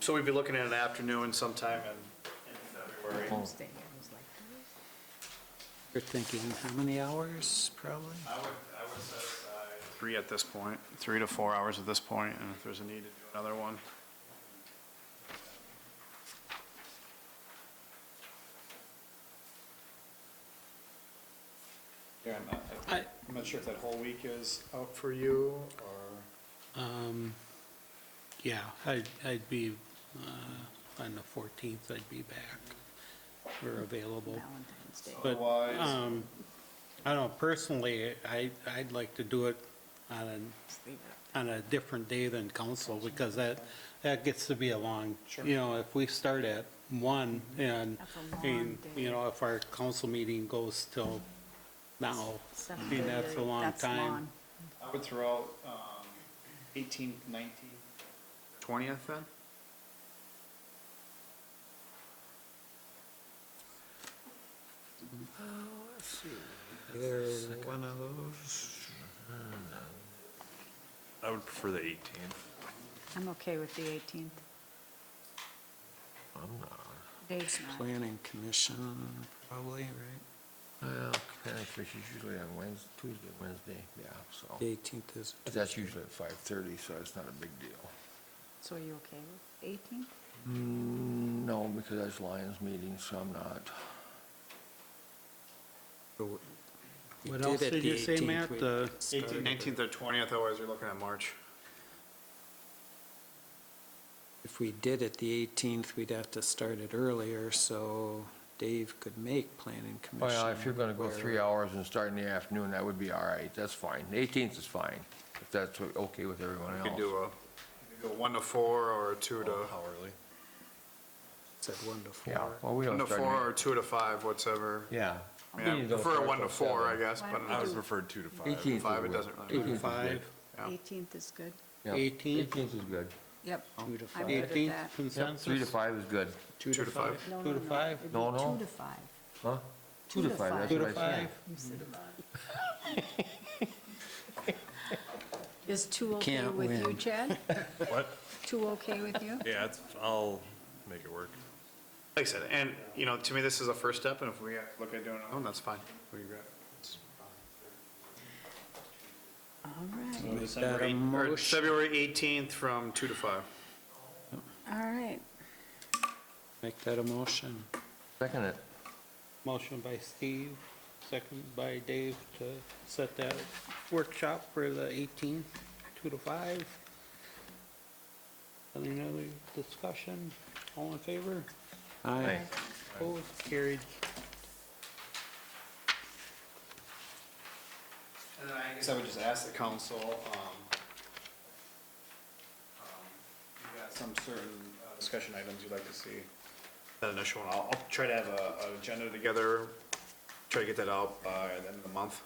So we'd be looking at an afternoon sometime in February. Tuesday, it was like. You're thinking how many hours, probably? I would set aside 3 at this point, 3 to 4 hours at this point, and if there's a need to do another one. Yeah, I'm not sure if that whole week is out for you, or? Yeah, I'd be, on the 14th, I'd be back. We're available. Valentine's Day. But, Otherwise- I don't know, personally, I'd like to do it on a different day than council, because that gets to be a long, if we start at 1 and, That's a long day. if our council meeting goes till now, that's a long That's time. long. I would throw out 18th, 19th, 20th then? Let's see. Either one of those. I would prefer the 18th. I'm okay with the 18th. I'm not. Dave's not. Planning Commission, probably, right? Well, planning commission's usually on Wednesday, Tuesday, Wednesday, yeah, so. The 18th is. But that's usually at 5:30, so it's not a big deal. So are you okay with 18th? No, because that's Lions meeting, so I'm not. We What else it did the you say, 18th, Matt? we The started 19th or 20th, otherwise we're looking at March. If we did it the 18th, we'd have to start it earlier, so Dave could make planning Oh, commission. yeah, if you're gonna go where- 3 hours and start in the afternoon, that would be all right, that's fine. The 18th is fine, if that's okay with everyone We else. could do a 1 to 4 or a 2 to, How early? Said 1 to 4. Yeah, well, we 1 don't to start. 4 or 2 to 5, whatever. Yeah. I mean, I Meetings don't prefer start 1 to till 4, I 7. guess, Why but don't I we would do prefer 2 to 5. 18th is 5, it good. doesn't really 2 to matter. 5, Yeah. 18th is good. Yeah. 18th? 18th is good. Yep. 2 to I'm 5. good with 18th that. consensus? 3 to 5 is good. 2 to 5? No, 2 no, to no. 5? It'd be No, no. 2 to 5. Huh? 2 to 5, that's 2 what to I said. 5? You said Is 2 okay Can't with you, win. Chad? What? 2 okay with you? Yeah, I'll make it work. Like I said, and, you know, to me, this is a first step, and if we have to look at doing it, that's fine. We agree. All right, Make December that a 8 or motion. February 18th from 2 to 5. all right. Make that a motion. Second it. Motion by Steve, second by Dave to set that workshop for the 18th, 2 to 5. Any other discussion? All in favor? Aye. Opposed? Carried. And then I guess I would just ask the council, you got some certain discussion items you'd like to see. That initial one, I'll try to have an agenda together, try to get that out at the end of the month,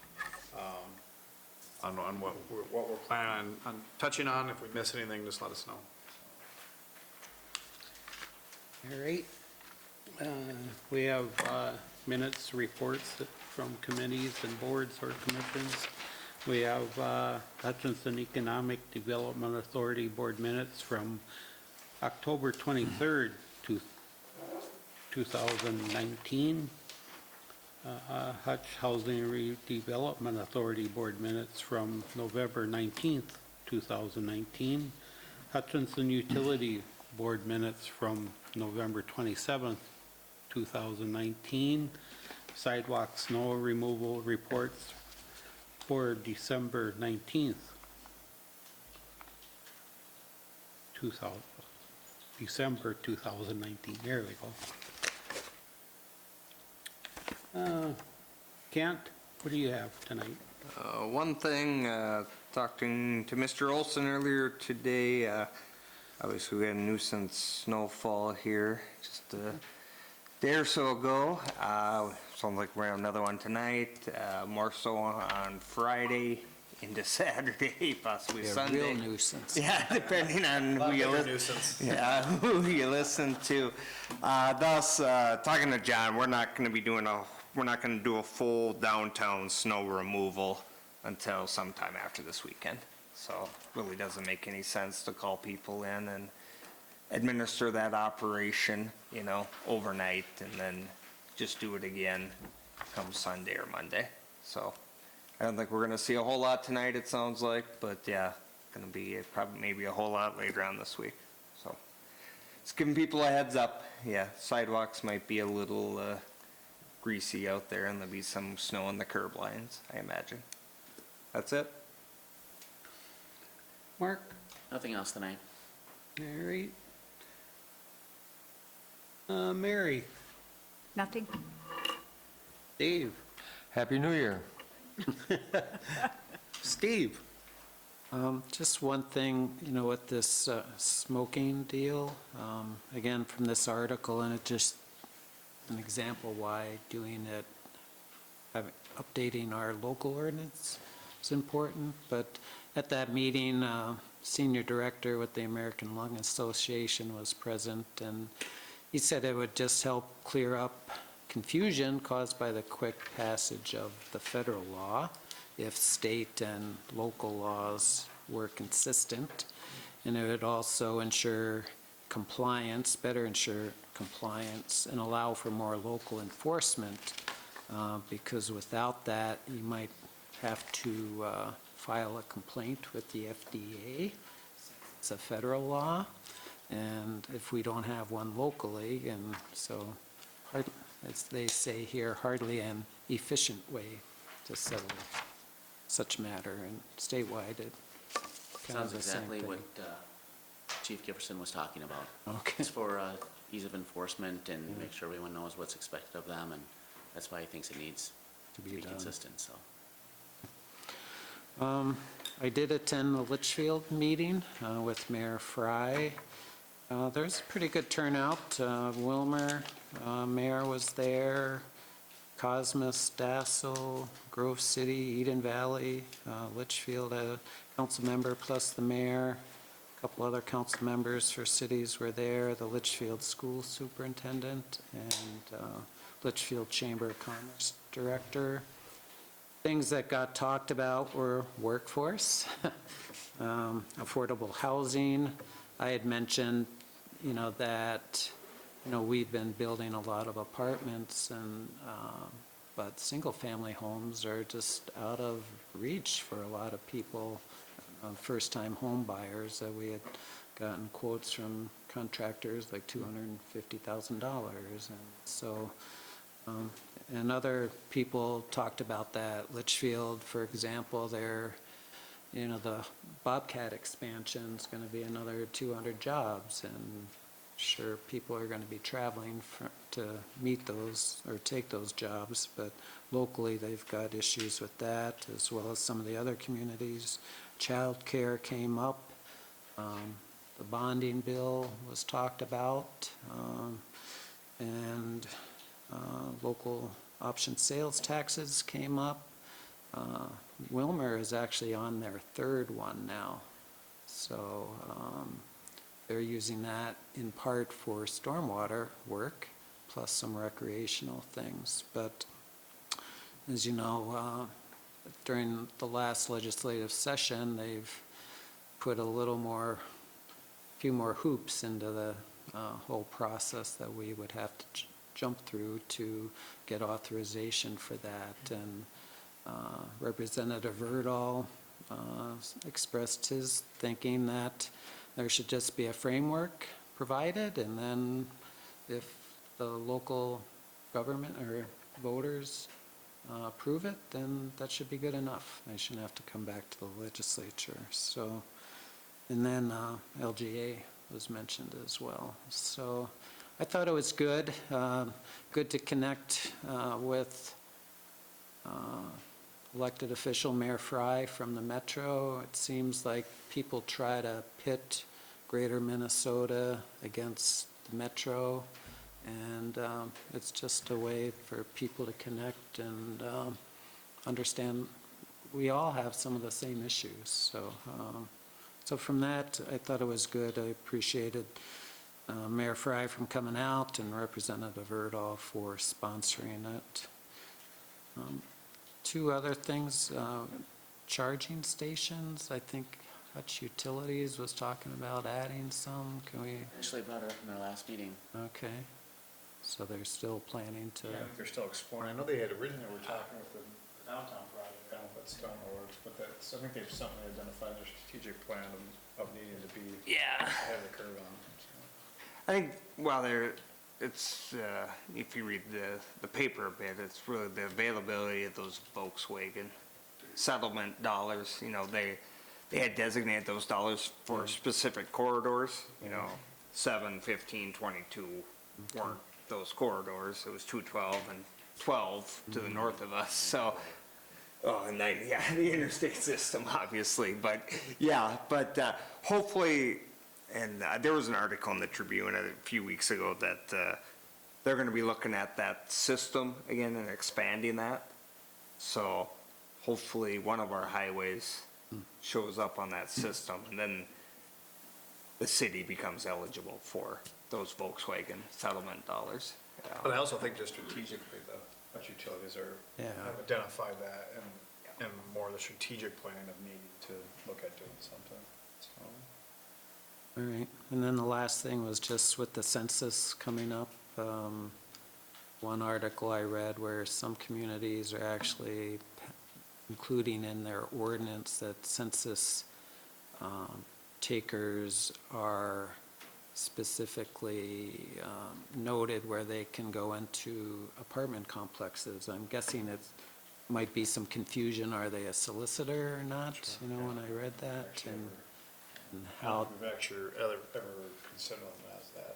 on what we're planning on touching on. If we miss anything, just let us know. All right. We have minutes, reports from committees and boards or commissions. We have Hutchinson Economic Development Authority Board minutes from October 23rd, 2019. Hutch Housing Redevelopment Authority Board minutes from November 19th, 2019. Hutchinson Utility Board minutes from November 27th, 2019. Sidewalk snow removal reports for December 19th, 2019. There we go. Kent, what do you have tonight? One thing, talking to Mr. Olson earlier today, obviously we had a nuisance snowfall here just a day or so ago. Sounds like we're having another one tonight, more so on Friday into Saturday, possibly Be a Sunday. real nuisance. Yeah, depending on who you listen. Yeah, who you listen to. Thus, talking to John, we're not going to do a full downtown snow removal until sometime after this weekend. So really doesn't make any sense to call people in and administer that operation, you know, overnight and then just do it again come Sunday or Monday. So I don't think we're gonna see a whole lot tonight, it sounds like, but yeah, gonna be probably maybe a whole lot later on this week. So just giving people a heads up. Yeah, sidewalks might be a little greasy out there and there'll be some snow on the curb lines, I imagine. That's it. Mark? Nothing else tonight. All right. Mary? Nothing? Dave? Happy New Year. Steve? Just one thing, you know, with this smoking deal, again, from this article, and it just an example why doing it, updating our local ordinance is important. But at that meeting, senior director with the American Lung Association was present, and he said it would just help clear up confusion caused by the quick passage of the federal law if state and local laws were consistent. And it would also ensure compliance, better ensure compliance, and allow for more local enforcement, because without that, you might have to file a complaint with the FDA. It's a federal law, and if we don't have one locally, and so, as they say here, hardly an efficient way to settle such matter, and statewide, it kind of Sounds the same exactly thing. what Chief Giverson was talking about. Okay. It's for ease of enforcement and make sure everyone knows what's expected of them, and that's why he thinks it needs to be done. consistent, so. I did attend the Litchfield meeting with Mayor Fry. There's a pretty good turnout. Wilmer, Mayor was there, Cosmos, Dassel, Grove City, Eden Valley, Litchfield, a council member plus the mayor. A couple other council members for cities were there, the Litchfield School Superintendent and Litchfield Chamber of Commerce Director. Things that got talked about were workforce, affordable housing. I had mentioned, that, we've been building a lot of apartments and, but single-family homes are just out of reach for a lot of people, first-time home buyers that we had gotten quotes from contractors like $250,000. And so, and other people talked about that. Litchfield, for example, the Bobcat expansion is going to be another 200 jobs, and sure, people are going to be traveling to meet those or take those jobs, but locally they've got issues with that, as well as some of the other communities. Child care came up. The bonding bill was talked about, and local option sales taxes came up. Wilmer is actually on their third one now. So they're using that in part for stormwater work, plus some recreational things. But as you know, during the last legislative session, they've put a few more hoops into the whole process that we would have to jump through to get authorization for that. And Representative Erdahl expressed his thinking that there should just be a framework provided, and then if the local government or voters approve it, then that should be good enough. They shouldn't have to come back to the legislature. So, and then LGA was mentioned as well. So I thought it was good, good to connect with elected official Mayor Fry from the Metro. It seems like people try to pit greater Minnesota against the Metro, and it's just a way for people to connect and understand we all have some of the same issues. So from that, I thought it was good. I appreciated Mayor Fry from coming out and Representative Erdahl for sponsoring it. Two other things, charging stations. I think Hutch Utilities was talking about adding some. Can we? Actually brought it up in our last meeting. Okay. So they're still planning to. Yeah, I think they're still exploring. I know they had originally were talking with the downtown project, I don't know if that's still in the works, but that's, I think they've something identified their strategic plan of needing to be ahead of the curve on. I think, well, it's, if you read the paper a bit, it's really the availability of those Volkswagen settlement dollars. They had designated those dollars for specific corridors, 7, 15, 22 weren't those corridors. It was 212 and 12 to the north of us, so, and then, the interstate system, obviously, but, hopefully, and there was an article in the Tribune a few weeks ago that they're going to be looking at that system again and expanding that. So hopefully one of our highways shows up on that system, and then the city becomes eligible for those Volkswagen settlement dollars. But I also think just strategically, the Dutch utilities have identified that and more the strategic planning of needing to look at doing something, so. All right, and then the last thing was just with the census coming up. One article I read where some communities are actually including in their ordinance that census takers are specifically noted where they can go into apartment complexes. I'm guessing it might be some confusion. Are they a solicitor or not? Sure. You know, when I read that, and how. We've actually ever considered them as that.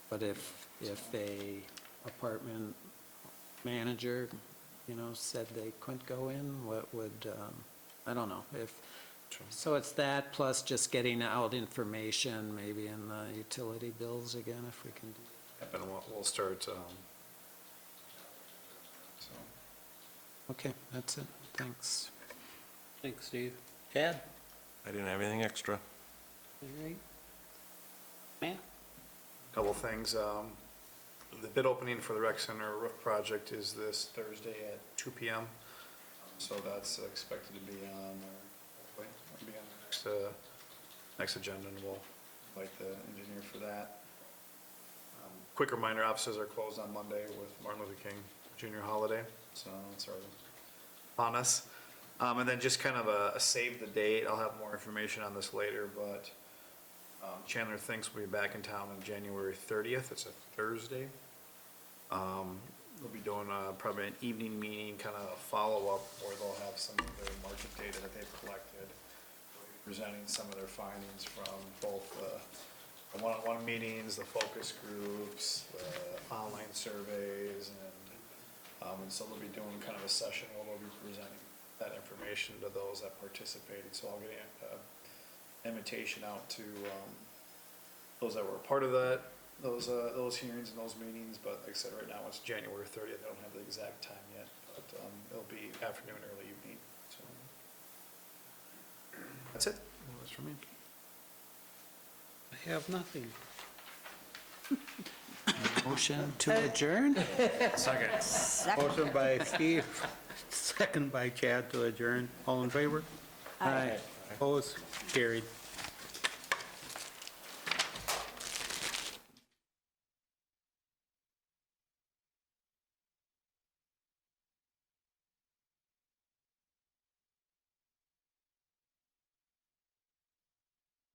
But if a apartment manager, you know, said they couldn't go in, what would, I don't know, if, so it's that plus just getting out information, maybe in the utility bills again, if we can do. And we'll start, so. Okay, that's it, thanks. Thanks, Steve. Chad? I didn't have anything extra. All right. Man? Couple things, the bid opening for the rec center roof project is this Thursday at 2 PM. So that's expected to be on, the next agenda, and we'll invite the engineer for that. Quick reminder, offices are closed on Monday with Martin Luther King Jr. holiday, so it's already on us. And then just kind of a save the date, I'll have more information on this later, but Chandler thinks we'll be back in town on January 30th, it's a Thursday. We'll be doing probably an evening meeting, kind of a follow-up, where they'll have some of their market data that they've collected, presenting some of their findings from both the one-on-one meetings, the focus groups, the online surveys, and so they'll be doing kind of a session where they'll be presenting that information to those that participated. So I'll get an invitation out to those that were a part of those hearings and those meetings, but like I said, right now it's January 30th. I don't have the exact time yet, but it'll be afternoon, early evening. So that's it. That's from me. I have nothing. Motion to adjourn? Second. Motion by Steve, second by Chad to adjourn. All in favor? Aye. Opposed? Carried.